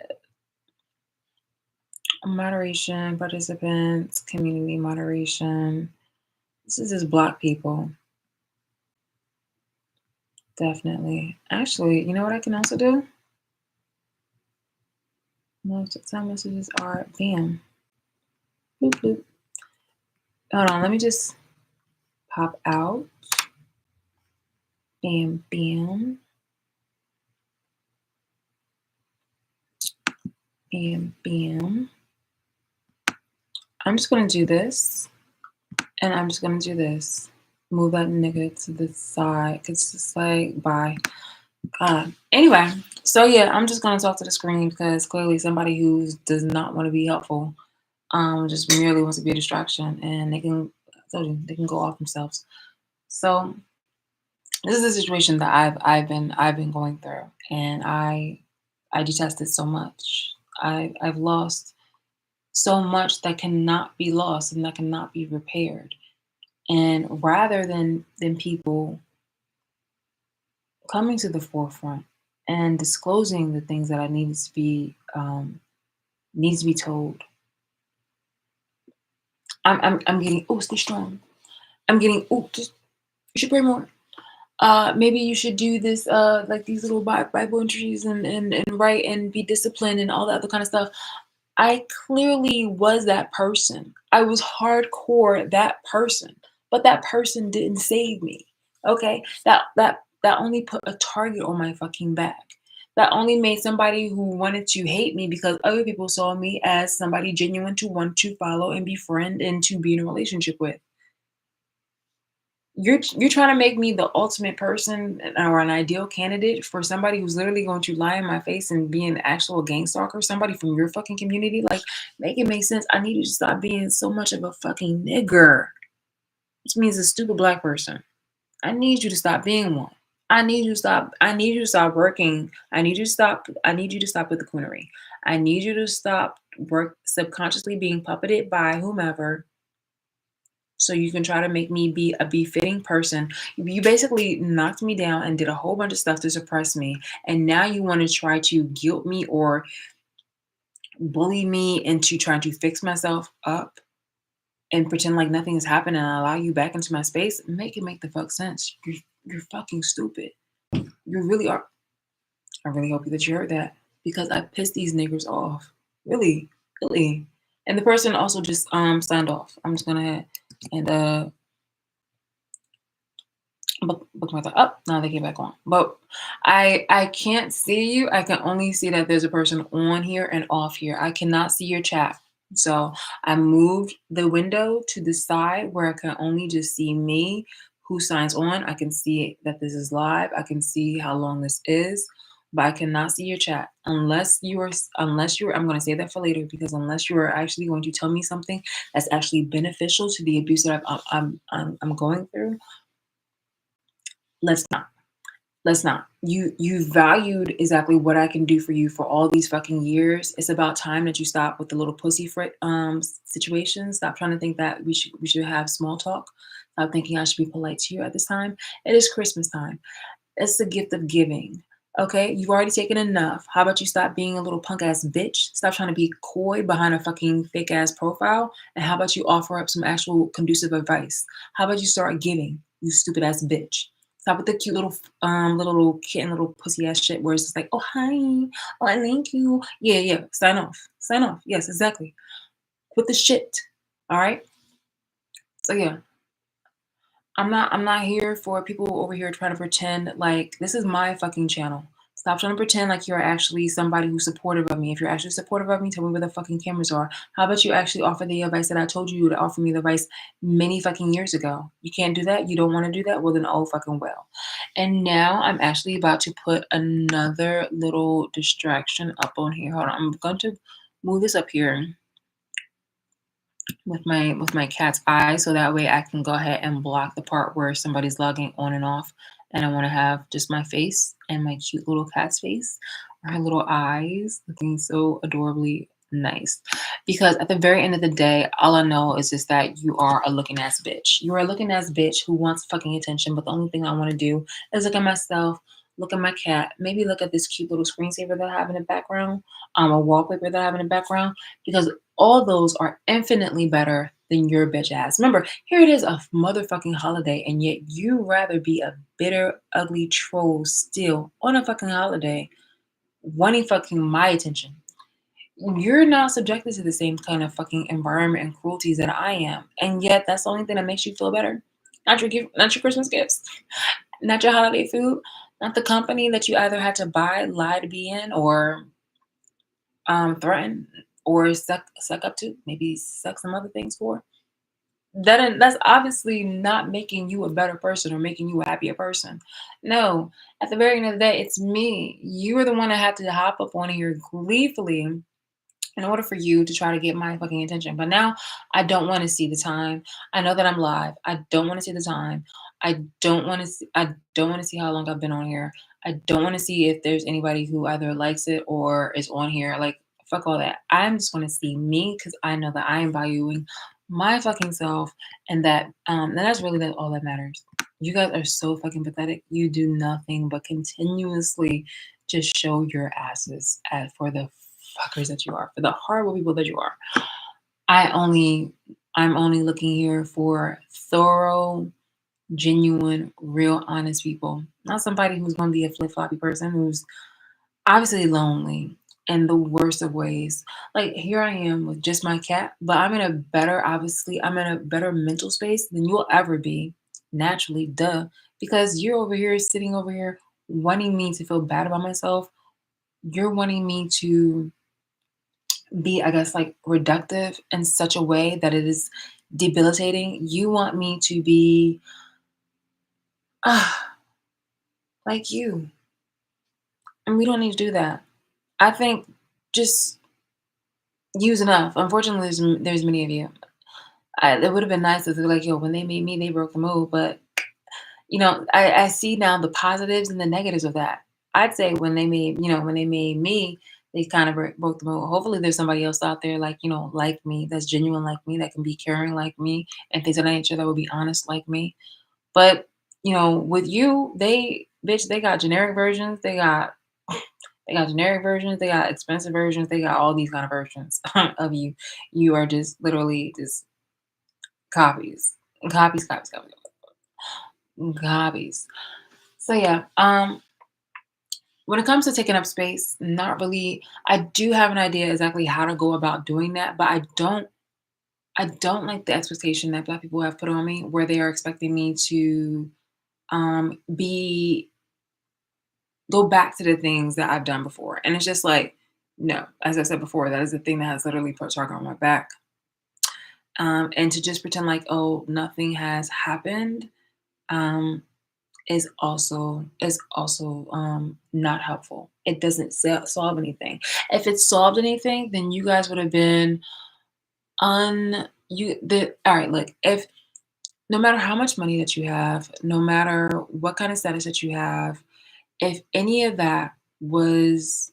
Speaker 1: moderation, participants, community moderation. This is just block people. Definitely. Actually, you know what I can also do? Some messages are bam. Bloop, bloop. Hold on, let me just pop out. Bam, bam. Bam, bam. I'm just going to do this. And I'm just going to do this. Move that nigga to the side. It's just like, bye. God. Anyway, so yeah, I'm just going to talk to the screen because clearly somebody who does not want to be helpful just merely wants to be a distraction, and they can go off themselves. So this is a situation that I've been going through, and I detest it so much. I've lost so much that cannot be lost and that cannot be repaired. And rather than people coming to the forefront and disclosing the things that I needs to be told, I'm getting, oh, stay strong. I'm getting, oh, just you should pray more. Maybe you should do this, like these little Bible entries and write and be disciplined and all that other kind of stuff. I clearly was that person. I was hardcore that person, but that person didn't save me. Okay, that only put a target on my fucking back. That only made somebody who wanted to hate me because other people saw me as somebody genuine to want to follow and befriend and to be in a relationship with. You're trying to make me the ultimate person or an ideal candidate for somebody who's literally going to lie in my face and be an actual gang stalker, somebody from your fucking community. Like, make it make sense. I need you to stop being so much of a fucking nigger, which means a stupid black person. I need you to stop being one. I need you to stop working. I need you to stop with the coonery. I need you to stop work subconsciously being puppeted by whomever so you can try to make me be a befitting person. You basically knocked me down and did a whole bunch of stuff to suppress me. And now you want to try to guilt me or bully me into trying to fix myself up and pretend like nothing has happened and allow you back into my space. Make it make the fuck sense. You're fucking stupid. You really are. I really hope that you heard that because I pissed these niggers off. Really, really. And the person also just signed off. I'm just gonna and book my thought up. Now they get back on. But I can't see you. I can only see that there's a person on here and off here. I cannot see your chat. So I moved the window to the side where I can only just see me who signs on. I can see that this is live. I can see how long this is, but I cannot see your chat unless you're I'm going to say that for later because unless you are actually going to tell me something that's actually beneficial to the abuse that I'm going through. Let's not. Let's not. You valued exactly what I can do for you for all these fucking years. It's about time that you stop with the little pussyfoot situation. Stop trying to think that we should have small talk. Stop thinking I should be polite to you at this time. It is Christmas time. It's the gift of giving. Okay, you've already taken enough. How about you stop being a little punk ass bitch? Stop trying to be coy behind a fucking fake ass profile. And how about you offer up some actual conducive advice? How about you start giving, you stupid ass bitch? Stop with the cute little kitten, little pussy ass shit where it's just like, oh hi, oh I thank you. Yeah, yeah. Sign off. Sign off. Yes, exactly. Quit the shit. All right. So yeah, I'm not here for people over here trying to pretend like this is my fucking channel. Stop trying to pretend like you're actually somebody who's supportive of me. If you're actually supportive of me, tell me where the fucking cameras are. How about you actually offer the advice that I told you to offer me the advice many fucking years ago? You can't do that? You don't want to do that? Well then oh fucking well. And now I'm actually about to put another little distraction up on here. Hold on. I'm going to move this up here with my cat's eye so that way I can go ahead and block the part where somebody's logging on and off and I want to have just my face and my cute little cat's face or her little eyes looking so adorably nice because at the very end of the day all I know is just that you are a looking ass bitch. You are a looking ass bitch who wants fucking attention, but the only thing I want to do is look at myself, look at my cat, maybe look at this cute little screensaver that I have in the background, a wallpaper that I have in the background, because all those are infinitely better than your bitch ass. Remember, here it is a motherfucking holiday, and yet you rather be a bitter, ugly troll still on a fucking holiday, wanting fucking my attention. You're not subjected to the same kind of fucking environment and cruelties that I am, and yet that's the only thing that makes you feel better. Not your gift, not your Christmas gifts, not your holiday food, not the company that you either had to buy, lie to be in, or threaten or suck up to, maybe suck some other things for. That's obviously not making you a better person or making you a happier person. No, at the very end of the day, it's me. You are the one that had to hop up on here gleefully in order for you to try to get my fucking attention. But now I don't want to see the time. I know that I'm live. I don't want to see the time. I don't want to see how long I've been on here. I don't want to see if there's anybody who either likes it or is on here. Like fuck all that. I'm just going to see me because I know that I am valuing my fucking self and that's really all that matters. You guys are so fucking pathetic. You do nothing but continuously just show your asses for the fuckers that you are, for the horrible people that you are. I only I'm only looking here for thorough, genuine, real, honest people. Not somebody who's going to be a flip floppy person who's obviously lonely in the worst of ways. Like here I am with just my cat, but I'm in a better mental space than you'll ever be, naturally, duh. Because you're over here sitting over here wanting me to feel bad about myself. You're wanting me to be, I guess, like reductive in such a way that it is debilitating. You want me to be ah, like you. And we don't need to do that. I think just use enough. Unfortunately, there's many of you. It would have been nice if they're like, yo, when they made me, they broke the mold. But I see now the positives and the negatives of that. I'd say when they made me, they kind of broke the mold. Hopefully, there's somebody else out there like like me, that's genuine like me, that can be caring like me, and things of that nature that would be honest like me. But with you, they got generic versions. They got generic versions. They got expensive versions. They got all these kind of versions of you. You are just literally just copies, copies, copies, copies, copies. So yeah, when it comes to taking up space, not really. I do have an idea exactly how to go about doing that, but I don't like the expectation that Black people have put on me, where they are expecting me to be go back to the things that I've done before, and it's just like no. As I said before, that is the thing that has literally put target on my back. And to just pretend like oh nothing has happened um, is also not helpful. It doesn't solve anything. If it solved anything, then you guys would have been un you the all right. Look, if no matter how much money that you have, no matter what kind of status that you have, if any of that was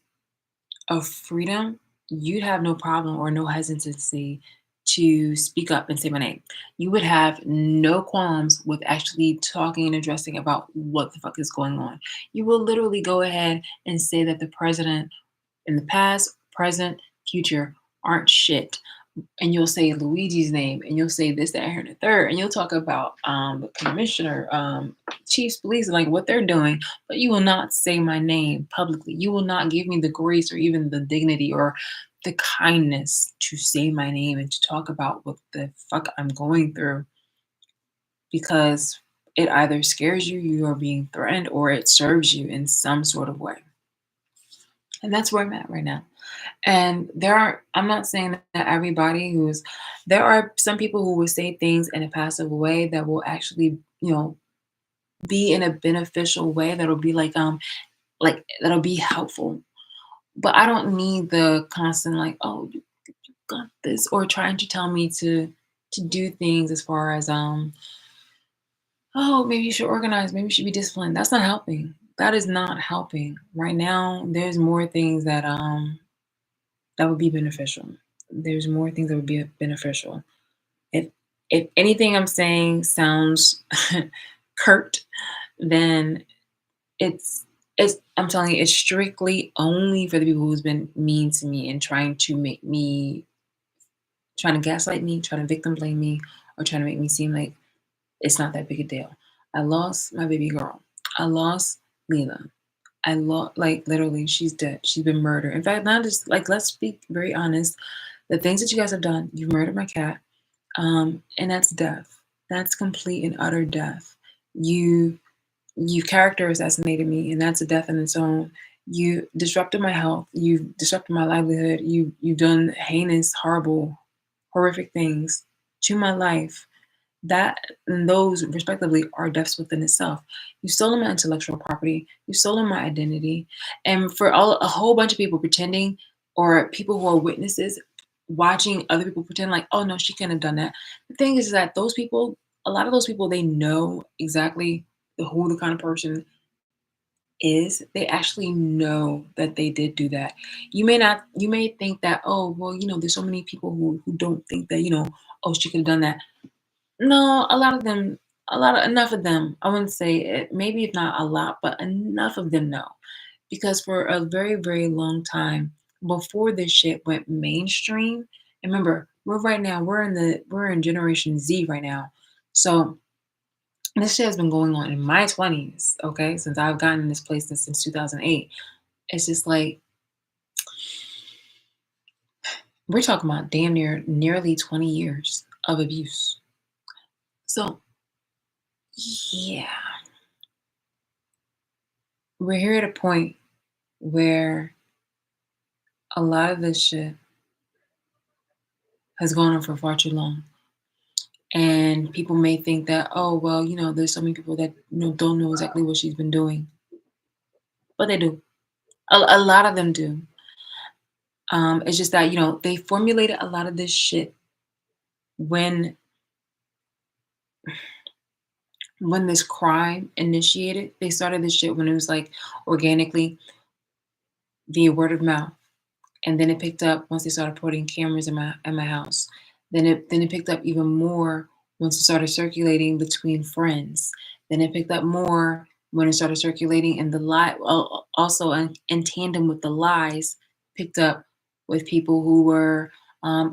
Speaker 1: of freedom, you'd have no problem or no hesitancy to speak up and say my name. You would have no qualms with actually talking and addressing about what the fuck is going on. You will literally go ahead and say that the president in the past, present, future aren't shit. And you'll say Luigi's name, and you'll say this, that, and the third, and you'll talk about the commissioner, chiefs, police, like what they're doing, but you will not say my name publicly. You will not give me the grace or even the dignity or the kindness to say my name and to talk about what the fuck I'm going through because it either scares you, you are being threatened, or it serves you in some sort of way. And that's where I'm at right now. And I'm not saying that everybody there are some people who will say things in a passive way that will actually, be in a beneficial way that'll be like that'll be helpful. But I don't need the constant like, oh, you got this, or trying to tell me to do things as far as oh, maybe you should organize, maybe you should be disciplined. That's not helping. That is not helping. Right now, there's more things that would be beneficial. There's more things that would be beneficial. If if anything I'm saying sounds curt, then it's I'm telling you, it's strictly only for the people who's been mean to me and trying to gaslight me, trying to victim blame me, or trying to make me seem like it's not that big a deal. I lost my baby girl. I lost Leela. I lost, like, literally, she's dead. She's been murdered. In fact, not just like, let's be very honest. The things that you guys have done, you've murdered my cat, and that's death. That's complete and utter death. You you character assassinated me, and that's a death in its own. You disrupted my health. You disrupted my livelihood. You've done heinous, horrible, horrific things to my life that and those respectively are deaths within itself. You've stolen my intellectual property, you've stolen my identity, and for a whole bunch of people pretending, or people who are witnesses watching other people pretend like, oh no, she couldn't have done that. The thing is that those people, a lot of those people, they know exactly who the kind of person is. They actually know that they did do that. You may not, you may think that, oh well, there's so many people who don't think that, oh, she could have done that. No, a lot of them, enough of them, I wouldn't say it, maybe if not a lot, but enough of them know. Because for a very, very long time, before this shit went mainstream, and remember, we're in Generation Z right now. So this shit has been going on in my 20s, okay, since I've gotten in this place since 2008. It's just like we're talking about damn nearly 20 years of abuse. So yeah, we're here at a point where a lot of this shit has gone on for far too long. And people may think that, oh, well, there's so many people that don't know exactly what she's been doing, but they do. A lot of them do. It's just that they formulated a lot of this shit when this crime initiated. They started this shit when it was like organically via word of mouth. And then it picked up once they started putting cameras in my house. Then it picked up even more once it started circulating between friends. Then it picked up more when it started circulating in the lie. Also in tandem with the lies, picked up with people who were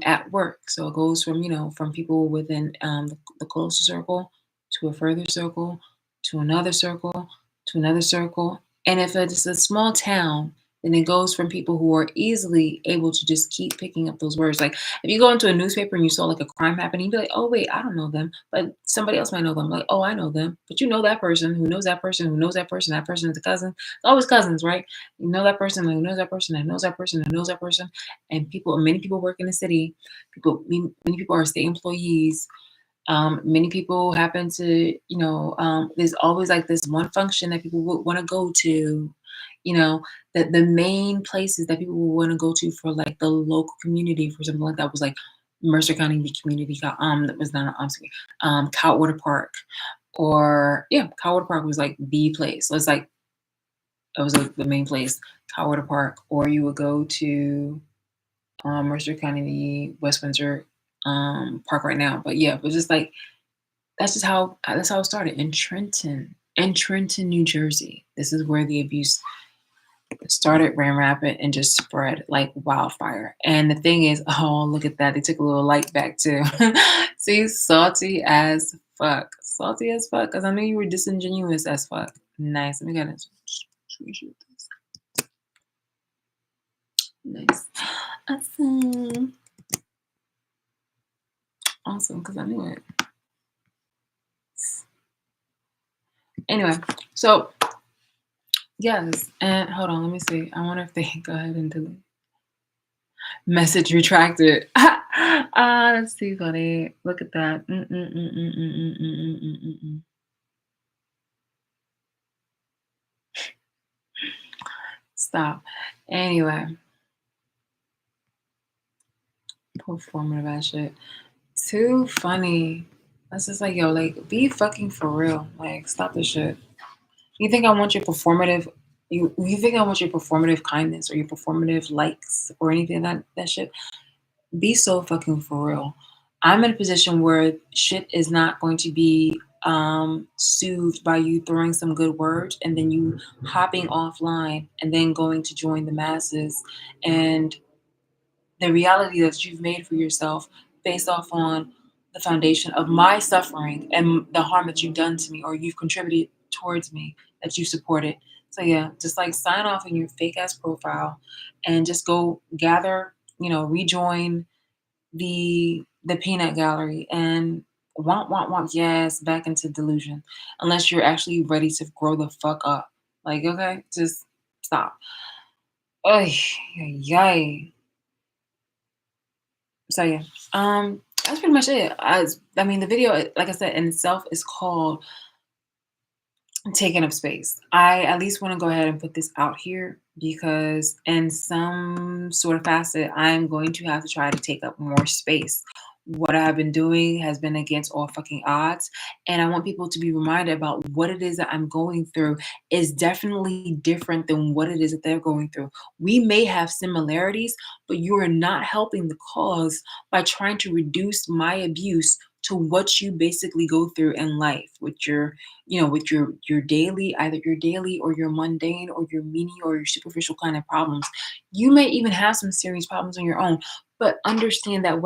Speaker 1: at work. So it goes from from people within the closer circle to a further circle to another circle to another circle. And if it's a small town, then it goes from people who are easily able to just keep picking up those words. Like if you go into a newspaper and you saw like a crime happening, you'd be like, oh wait, I don't know them. But somebody else might know them. Like, oh, I know them. But you know that person who knows that person who knows that person. That person is a cousin. It's always cousins, right? You know that person who knows that person that knows that person that knows that person. And many people work in the city. Many people are state employees. Many people happen to, there's always like this one function that people would want to go to, you know, the main places that people would want to go to for like the local community for something like that was like Mercer County Community, that was not, sorry, Cowwater Park, or yeah, Cowwater Park was like the place. So it's like, it was like the main place, Cowwater Park, or you would go to Mercer County, West Windsor Park right now. But yeah, it was just like that's how it started in Trenton, New Jersey. This is where the abuse started, ran rapid, and just spread like wildfire. And the thing is, oh look at that, they took a little light back too. See, salty as fuck, salty as fuck. Because I knew you were disingenuous as fuck. Nice. Let me get a screenshot this. Nice. Awesome. Awesome, because I knew it. Anyway, so yes, and hold on, let me see. I wonder if they go ahead and delete. Message retracted. That's too funny. Look at that. Stop. Anyway, performative ass shit. Too funny. That's just like, yo, like, be fucking for real. Like, stop this shit. You think I want your performative? You think I want your performative kindness or your performative likes or anything that shit? Be so fucking for real. I'm in a position where shit is not going to be soothed by you throwing some good words and then you hopping offline and then going to join the masses and the reality that you've made for yourself based off on the foundation of my suffering and the harm that you've done to me or you've contributed towards me that you supported. So yeah, just like sign off in your fake ass profile and just go gather, rejoin the peanut gallery and want your ass back into delusion unless you're actually ready to grow the fuck up. Like, okay, just stop. Ay, yay. So yeah, that's pretty much it. I mean, the video, like I said, in itself is called taking up space. I at least want to go ahead and put this out here because in some sort of facet, I'm going to have to try to take up more space. What I've been doing has been against all fucking odds. And I want people to be reminded about what it is that I'm going through is definitely different than what it is that they're going through. We may have similarities, but you are not helping the cause by trying to reduce my abuse to what you basically go through in life with your daily, either your daily or your mundane or your mini or your superficial kind of problems. You may even have some serious problems on your own, but understand that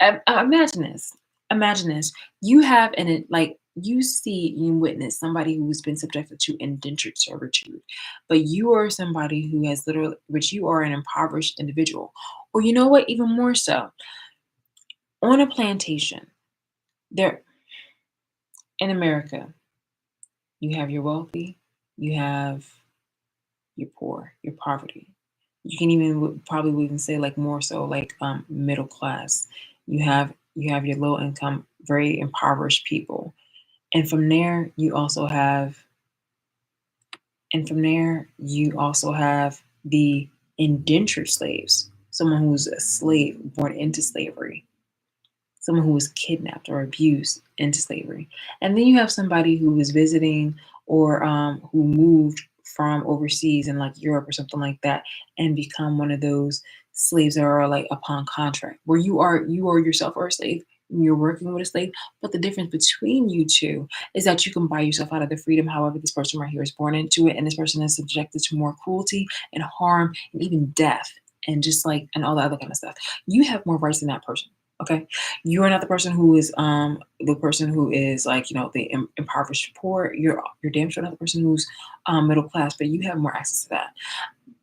Speaker 1: Imagine this. Imagine this. You have like you see you witness somebody who's been subjected to indentured servitude, but you are somebody who has literally, which you are an impoverished individual, or you know what, even more so, on a plantation. There in America, you have your wealthy, you have your poor, your poverty. You can even probably even say like more so like middle class. You have your low income, very impoverished people, and from there you also have the indentured slaves, someone who's a slave born into slavery, someone who was kidnapped or abused into slavery. And then you have somebody who was visiting or who moved from overseas in like Europe or something like that and become one of those slaves that are like upon contract, where you are yourself are a slave. You're working with a slave, but the difference between you two is that you can buy yourself out of the freedom. However, this person right here is born into it, and this person is subjected to more cruelty and harm and even death and just like and all the other kind of stuff. You have more rights than that person. Okay, you are not the person who is the person who is like the impoverished poor. You're damn sure not the person who's middle class, but you have more access to that.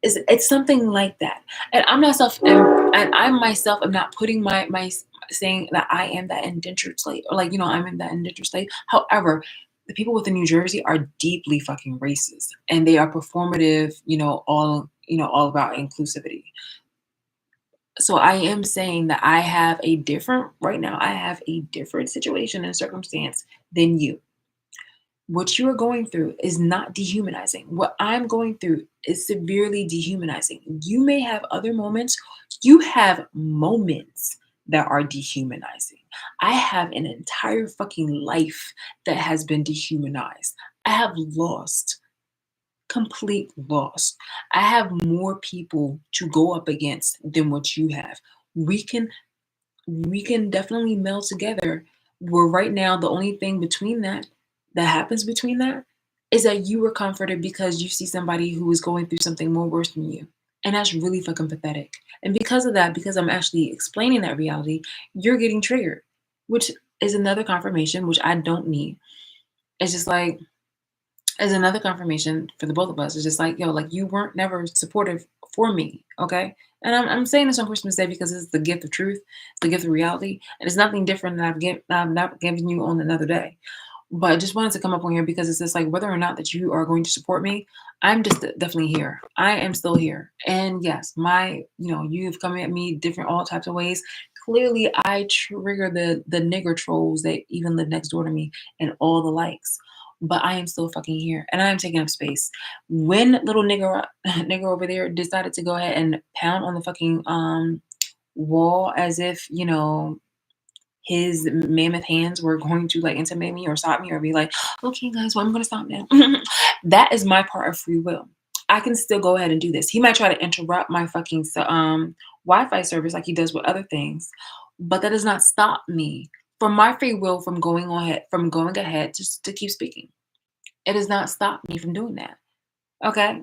Speaker 1: It's something like that. And I myself am not putting my saying that I am that indentured slave or like I'm in that indentured slave. However, the people within New Jersey are deeply fucking racist and they are performative, all about inclusivity. So I am saying that right now, I have a different situation and circumstance than you. What you are going through is not dehumanizing. What I'm going through is severely dehumanizing. You may have other moments, you have moments that are dehumanizing. I have an entire fucking life that has been dehumanized. I have lost, complete loss. I have more people to go up against than what you have. We can we can definitely meld together. Where right now the only thing that happens between that is that you were comforted because you see somebody who is going through something more worse than you. And that's really fucking pathetic. And because of that, because I'm actually explaining that reality, you're getting triggered, which is another confirmation, which I don't need. It's just like as another confirmation for the both of us. It's just like, yo, like you weren't never supportive for me. Okay. And I'm saying this on Christmas Day because it's the gift of truth, the gift of reality. And it's nothing different than I've not given you on another day. But I just wanted to come up on here because it's just like whether or not that you are going to support me, I'm just definitely here. I am still here. And yes, you've come at me different all types of ways. Clearly, I trigger the nigger trolls that even live next door to me and all the likes. But I am still fucking here and I am taking up space. When little nigger nigger over there decided to go ahead and pound on the fucking wall as if, his mammoth hands were going to like intimidate me or stop me or be like, okay, guys, well, I'm going to stop now. That is my part of free will. I can still go ahead and do this. He might try to interrupt my fucking Wi-Fi service like he does with other things, but that does not stop me from my free will from going ahead just to keep speaking. It does not stop me from doing that. Okay,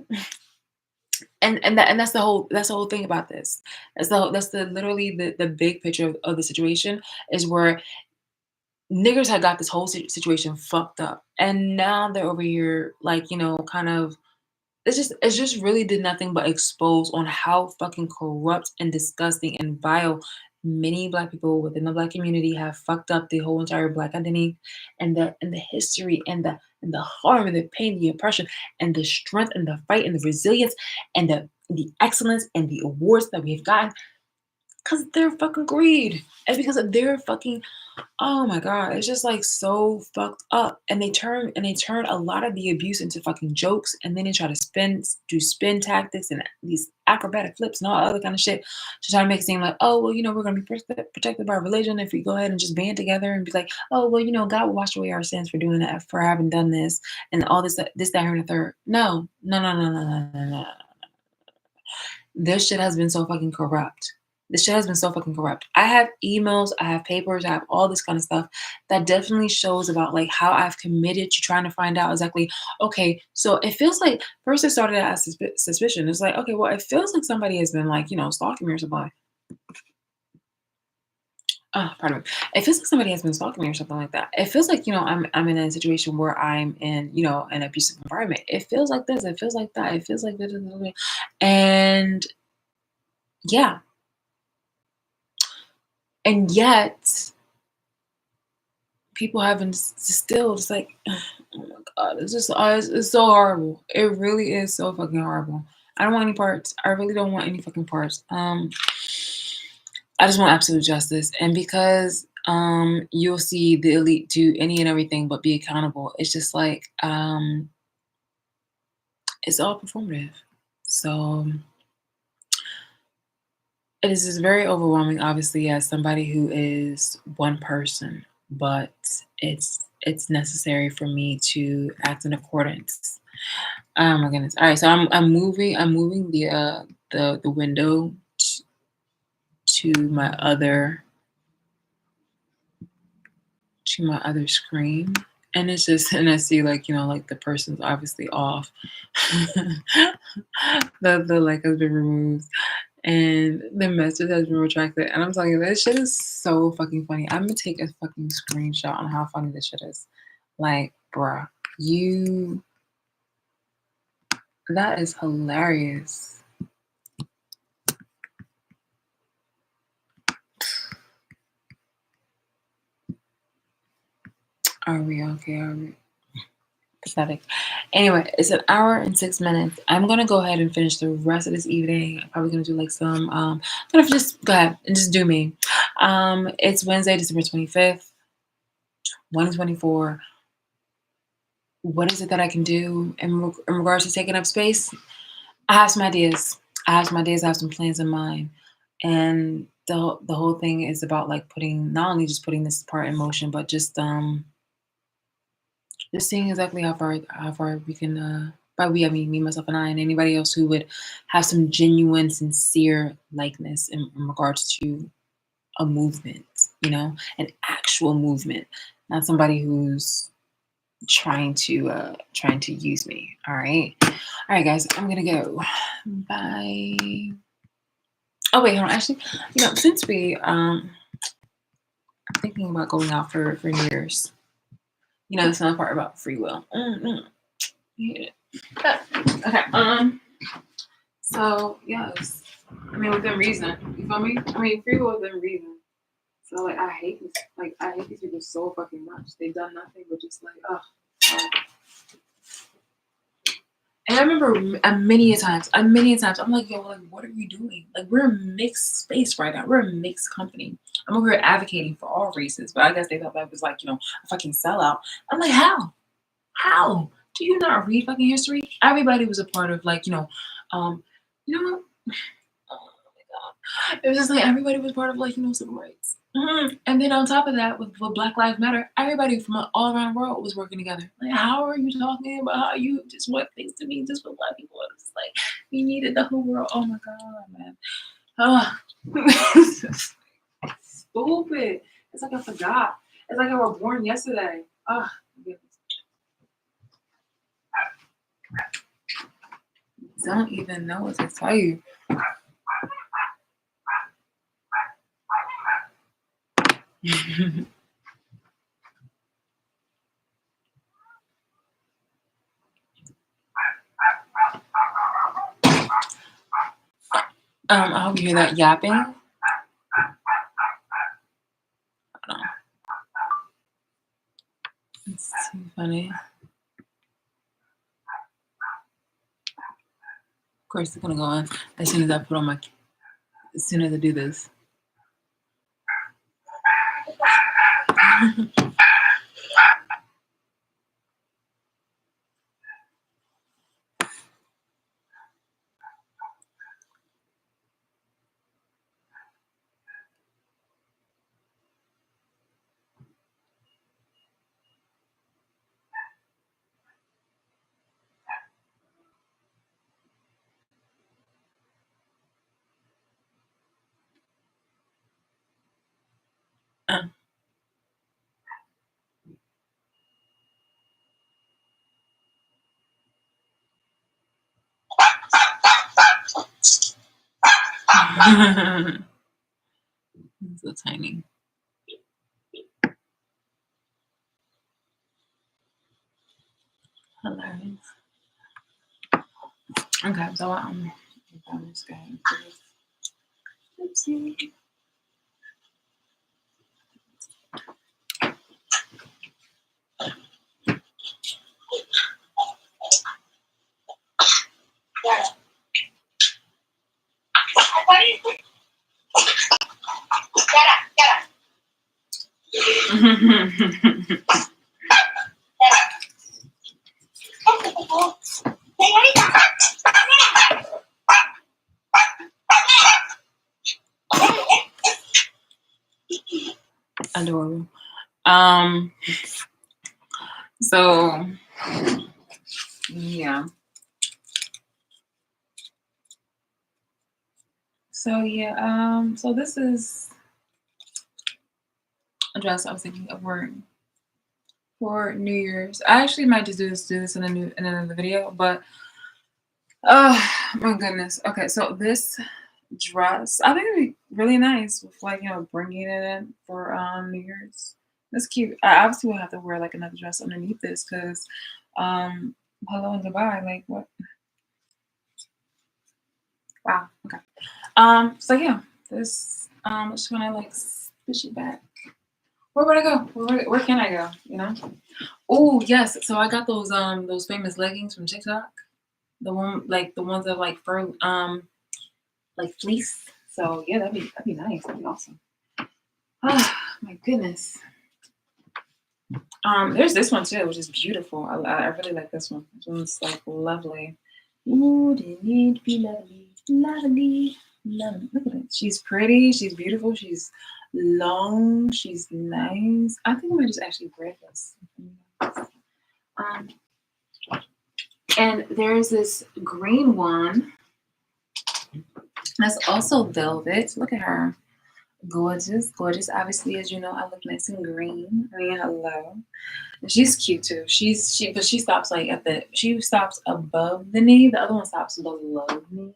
Speaker 1: and that's the whole thing about this. That's the literally the big picture of the situation is where niggers had got this whole situation fucked up, and now they're over here like kind of it's just really did nothing but expose on how fucking corrupt and disgusting and vile many black people within the black community have fucked up the whole entire black identity and the history and the harm and the pain, the oppression and the strength and the fight and the resilience and the excellence and the awards that we've gotten because they're fucking greed and because of their fucking. Oh my god, it's just like so fucked up. And they turn a lot of the abuse into fucking jokes, and then they try to do spin tactics and these acrobatic flips and all other kind of shit to try to make it seem like, oh well, we're gonna be protected by religion if we go ahead and just band together and be like, oh well, God will wash away our sins for doing that, for having done this, and all this, that, and the third. No, no, no, no, no, no, no, no. This shit has been so fucking corrupt. This shit has been so fucking corrupt. I have emails, I have papers, I have all this kind of stuff that definitely shows about like how I've committed to trying to find out exactly. Okay, so it feels like first it started out as suspicion. It's like, okay, well, it feels like somebody has been like stalking me or something. Oh, pardon me. It feels like somebody has been stalking me or something like that. It feels like, I'm in a situation where I'm in, an abusive environment. It feels like this. It feels like that. It feels like this. And yeah. And yet people haven't still just like, oh my God, it's just, it's so horrible. It really is so fucking horrible. I don't want any parts. I really don't want any fucking parts. I just want absolute justice. And because you'll see the elite do any and everything but be accountable, it's just like it's all performative. So it is just very overwhelming, obviously, as somebody who is one person, but it's necessary for me to act in accordance. Oh my goodness. All right, so I'm moving the window to my other screen, and it's just, and I see, like, like the person's obviously off. The like has been removed and the message has been retracted, and I'm telling you, this shit is so fucking funny. I'm gonna take a fucking screenshot on how funny this shit is. Like, bruh, you that is hilarious. Are we okay? Are we pathetic? Anyway, it's 1 hour and 6 minutes. I'm gonna go ahead and finish the rest of this evening. I'm probably gonna do like some I'm gonna just go ahead and just do me. It's Wednesday, December 25th, 2024. What is it that I can do in regards to taking up space? I have some ideas. I have some ideas. I have some plans in mind, and the whole thing is about like putting, not only just putting this part in motion, but just seeing exactly how far we can. By we, I mean me, myself, and I, and anybody else who would have some genuine, sincere likeness in regards to a movement. An actual movement, not somebody who's trying to use me. All right, guys, I'm gonna go. Bye. Oh wait, hold on. Actually, since we thinking about going out for New Year's, it's another part about free will. Yeah. Okay. So yes, I mean within reason. You feel me? I mean free will within reason. So like I hate these people so fucking much. They've done nothing but just like And I remember many a times, I'm like, yo, like, what are we doing? Like, we're a mixed space right now. We're a mixed company. I'm over here advocating for all races, but I guess they thought that was like, a fucking sellout. I'm like, how? How? Do you not read fucking history? Everybody was a part of like, you know what? Oh my God. It was just like everybody was part of like, civil rights. And then on top of that, with Black Lives Matter, everybody from all around the world was working together. Like, how are you talking about how you just want things to be just for Black people? It's like we needed the whole world. Oh my God, man. Oh, it's just stupid. It's like I forgot. It's like I was born yesterday. Oh, don't even know what to tell you. I hope you hear that yapping. Hold on. It's too funny. Of course, it's gonna go on as soon as I put on my. As soon as I do this. It's so tiny. Hilarious. Okay, so I'm just going to this. Oopsie. Adorable. Um. So yeah. So yeah. So this is a dress I was thinking of wearing for New Year's. I actually might just do this in another video, but oh my goodness. Okay, so this dress I think it'd be really nice with like bringing it in for New Year's. That's cute. I obviously will have to wear like another dress underneath this because um hello and goodbye. Like what? Wow. Okay. So yeah, this I'm just gonna like push it back. Where would I go? Where can I go? Oh yes. So I got those famous leggings from TikTok. The one like the ones that like fur like fleece. So yeah, that'd be nice. That'd be awesome. Oh my goodness. There's this one too, which is beautiful. I really like this one. This one's like lovely. Ooh, they need to be lovely, lovely, lovely. Look at it. She's pretty. She's beautiful. She's long. She's nice. I think I might just actually wear this. Um, and there's this green one that's also velvet. Look at her. Gorgeous, gorgeous. Obviously, as you know, I look nice and green. I mean, hello. And she's cute too. But she stops like she stops above the knee. The other one stops below the knee.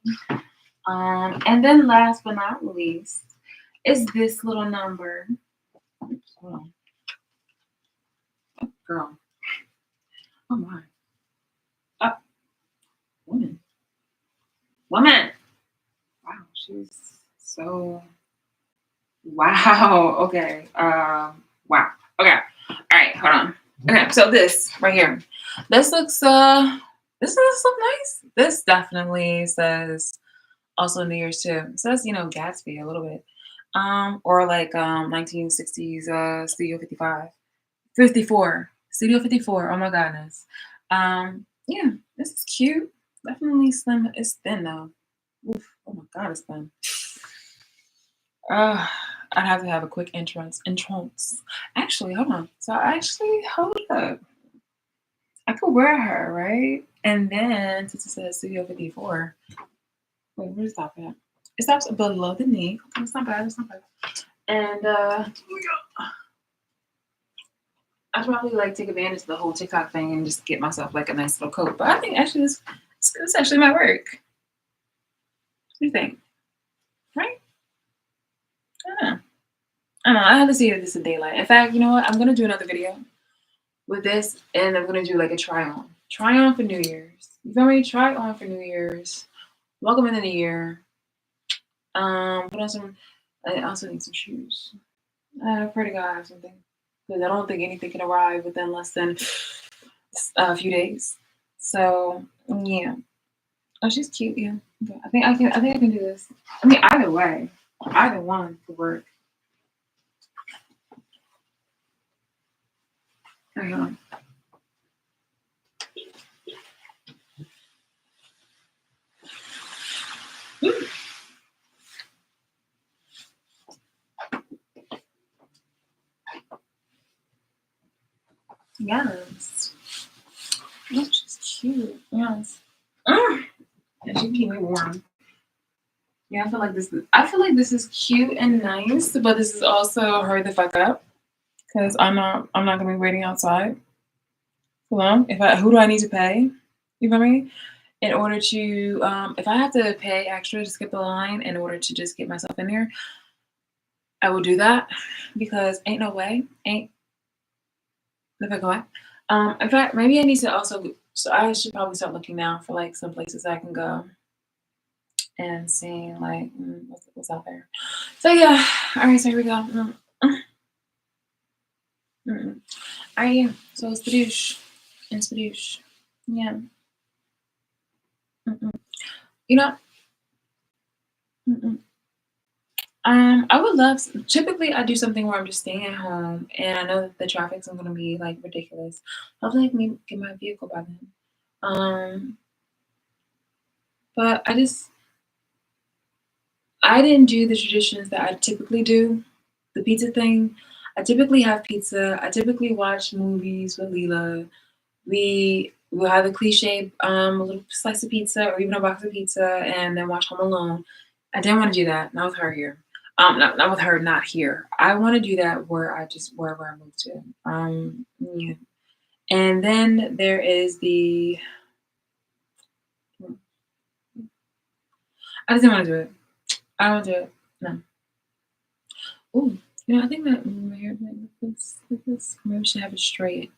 Speaker 1: And then last but not least is this little number. Oops, hold on. Oh, girl. Oh my. Up, woman. Woman. Wow, she's so. Wow. Okay. Wow. Okay. All right. Hold on. Okay. So this right here. This looks. This look nice. This definitely says also New Year's too. It says Gatsby a little bit. Or like 1960s Studio 55. 54. Studio 54. Oh my goodness. Yeah. This is cute. Definitely slim. It's thin though. Oof. Oh my god, it's thin. Uh, I'd have to have a quick entrance. Actually, hold on. So hold up. I could wear her, right? And then since it says Studio 54. Wait, where's it stop at? It stops below the knee. Okay, it's not bad, it's not bad. And I probably like take advantage of the whole TikTok thing and just get myself like a nice little coat. But I think actually this actually might work. What do you think? Right? I don't know. I don't know. I have to see if this is daylight. In fact, you know what? I'm gonna do another video with this, and I'm gonna do like a try on. Try on for New Year's. You feel me? Try on for New Year's. Welcome in the new year. Put on some. I also need some shoes. I pray to God I have something because I don't think anything can arrive within less than a few days. So yeah. Oh, she's cute. Yeah. Okay. I think I can. I think I can do this. I mean, either way, either one could work. Hang on. Yes. Oh, she's cute. Yes. And she keep me warm. Yeah, I feel like this is cute and nice, but this is also hurry the fuck up because I'm not gonna be waiting outside for long. Who do I need to pay? You feel me? In order to if I have to pay extra to skip the line in order to just get myself in there, I will do that because ain't no way. Ain't the fuck way. In fact, maybe I need to also So I should probably start looking now for like some places I can go and seeing like what's out there. So yeah, all right, so here we go. Mm. All right, yeah. So it's Spadoosh. And Spadoosh. Yeah. Mm-mm. You know, mm-mm. I would love. Typically, I do something where I'm just staying at home, and I know that the traffic's not gonna be like ridiculous. Hopefully, I can get my vehicle by then. Um, but I didn't do the traditions that I typically do. The pizza thing. I typically have pizza. I typically watch movies with Leela. We will have the cliche, a little slice of pizza or even a box of pizza, and then watch Home Alone. I didn't want to do that. Not with her here. Not with her not here. I want to do that wherever I move to. Yeah. And then there is the. I just didn't want to do it. I don't do it. No. Ooh, I think that my hair like this. Maybe we should have it straight.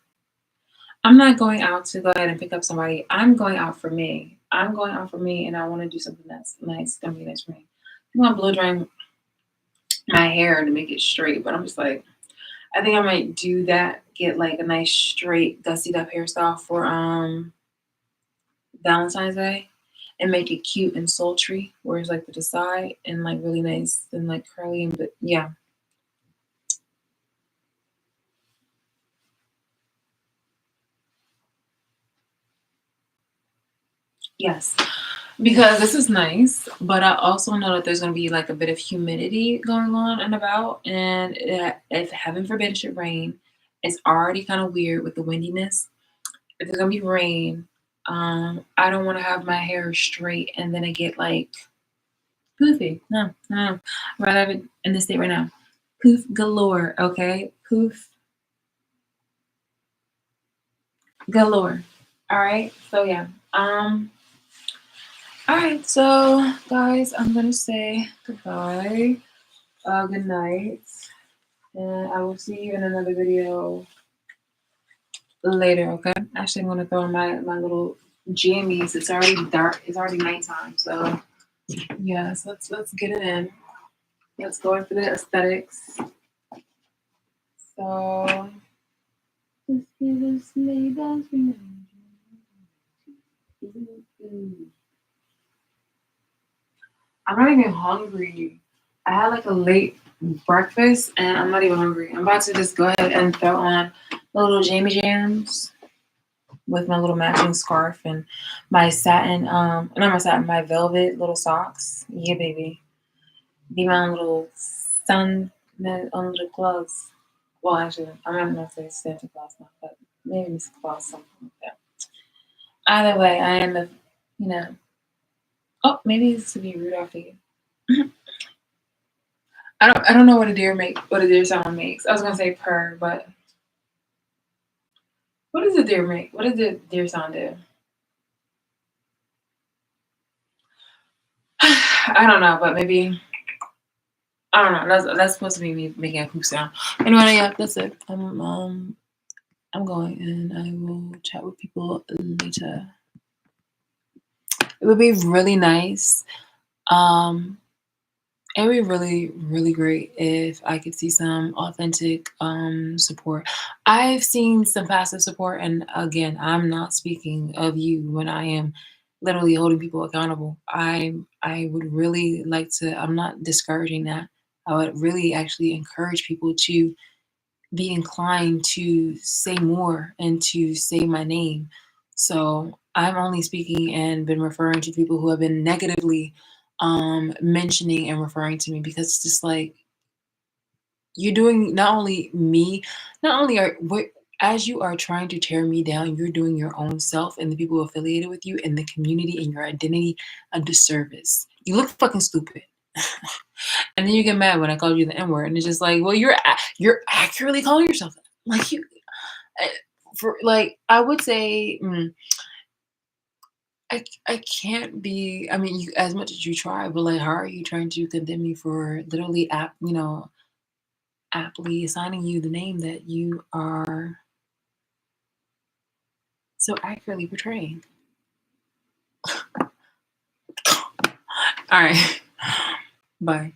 Speaker 1: I'm not going out to go ahead and pick up somebody. I'm going out for me. I'm going out for me, and I want to do something that's nice. Gonna be nice for me. I'm gonna blow drying my hair to make it straight, but I'm just like, I think I might do that. Get like a nice straight, gussied up hairstyle for Valentine's Day, and make it cute and sultry, where it's like to the side and like really nice and like curly. But yeah, yes. Because this is nice, but I also know that there's going to be like a bit of humidity going on and about. And if heaven forbid it should rain, it's already kind of weird with the windiness. If there's going to be rain, I don't want to have my hair straight and then it get like poofy. No, no. I'd rather have it in this state right now. Poof galore, okay? Poof galore. All right. So yeah. All right. So guys, I'm gonna say goodbye. Good night, and I will see you in another video later. Okay. Actually, I'm gonna throw on my little jammies. It's already dark. It's already nighttime. So yes, let's get it in. Let's go in for the aesthetics. So just give us neighbors I'm not even hungry. I had like a late breakfast and I'm not even hungry. I'm about to just go ahead and throw on the little Jamie Jams with my little matching scarf and my satin, not my satin, my velvet little socks. Yeah, baby. Be my little sun, little gloves. Well, actually, I'm not gonna say Santa Claus now, but maybe Miss Claus, something like that. Either way, I am a, you know. Oh, maybe this would be Rudolph again. I don't know what a deer sound makes. I was gonna say purr, but what does a deer make? What does the deer sound do? I don't know, but maybe I don't know. That's supposed to be me making a poop sound. Anyway, yeah, that's it. I'm going and I will chat with people later. It would be really nice. Um, it would be really, really great if I could see some authentic support. I've seen some passive support, and again, I'm not speaking of you when I am literally holding people accountable. I would really like to. I'm not discouraging that. I would really actually encourage people to be inclined to say more and to say my name. So I'm only speaking and been referring to people who have been negatively mentioning and referring to me because it's just like you're doing not only me, not only are what as you are trying to tear me down, you're doing your own self and the people affiliated with you and the community and your identity a disservice. You look fucking stupid. And then you get mad when I call you the N word, and it's just like, well, you're accurately calling yourself that. Like you, eh, for like I would say, I can't be. I mean, you as much as you try, but like, how are you trying to condemn me for literally aptly assigning you the name that you are so accurately portrayed. All right. Bye.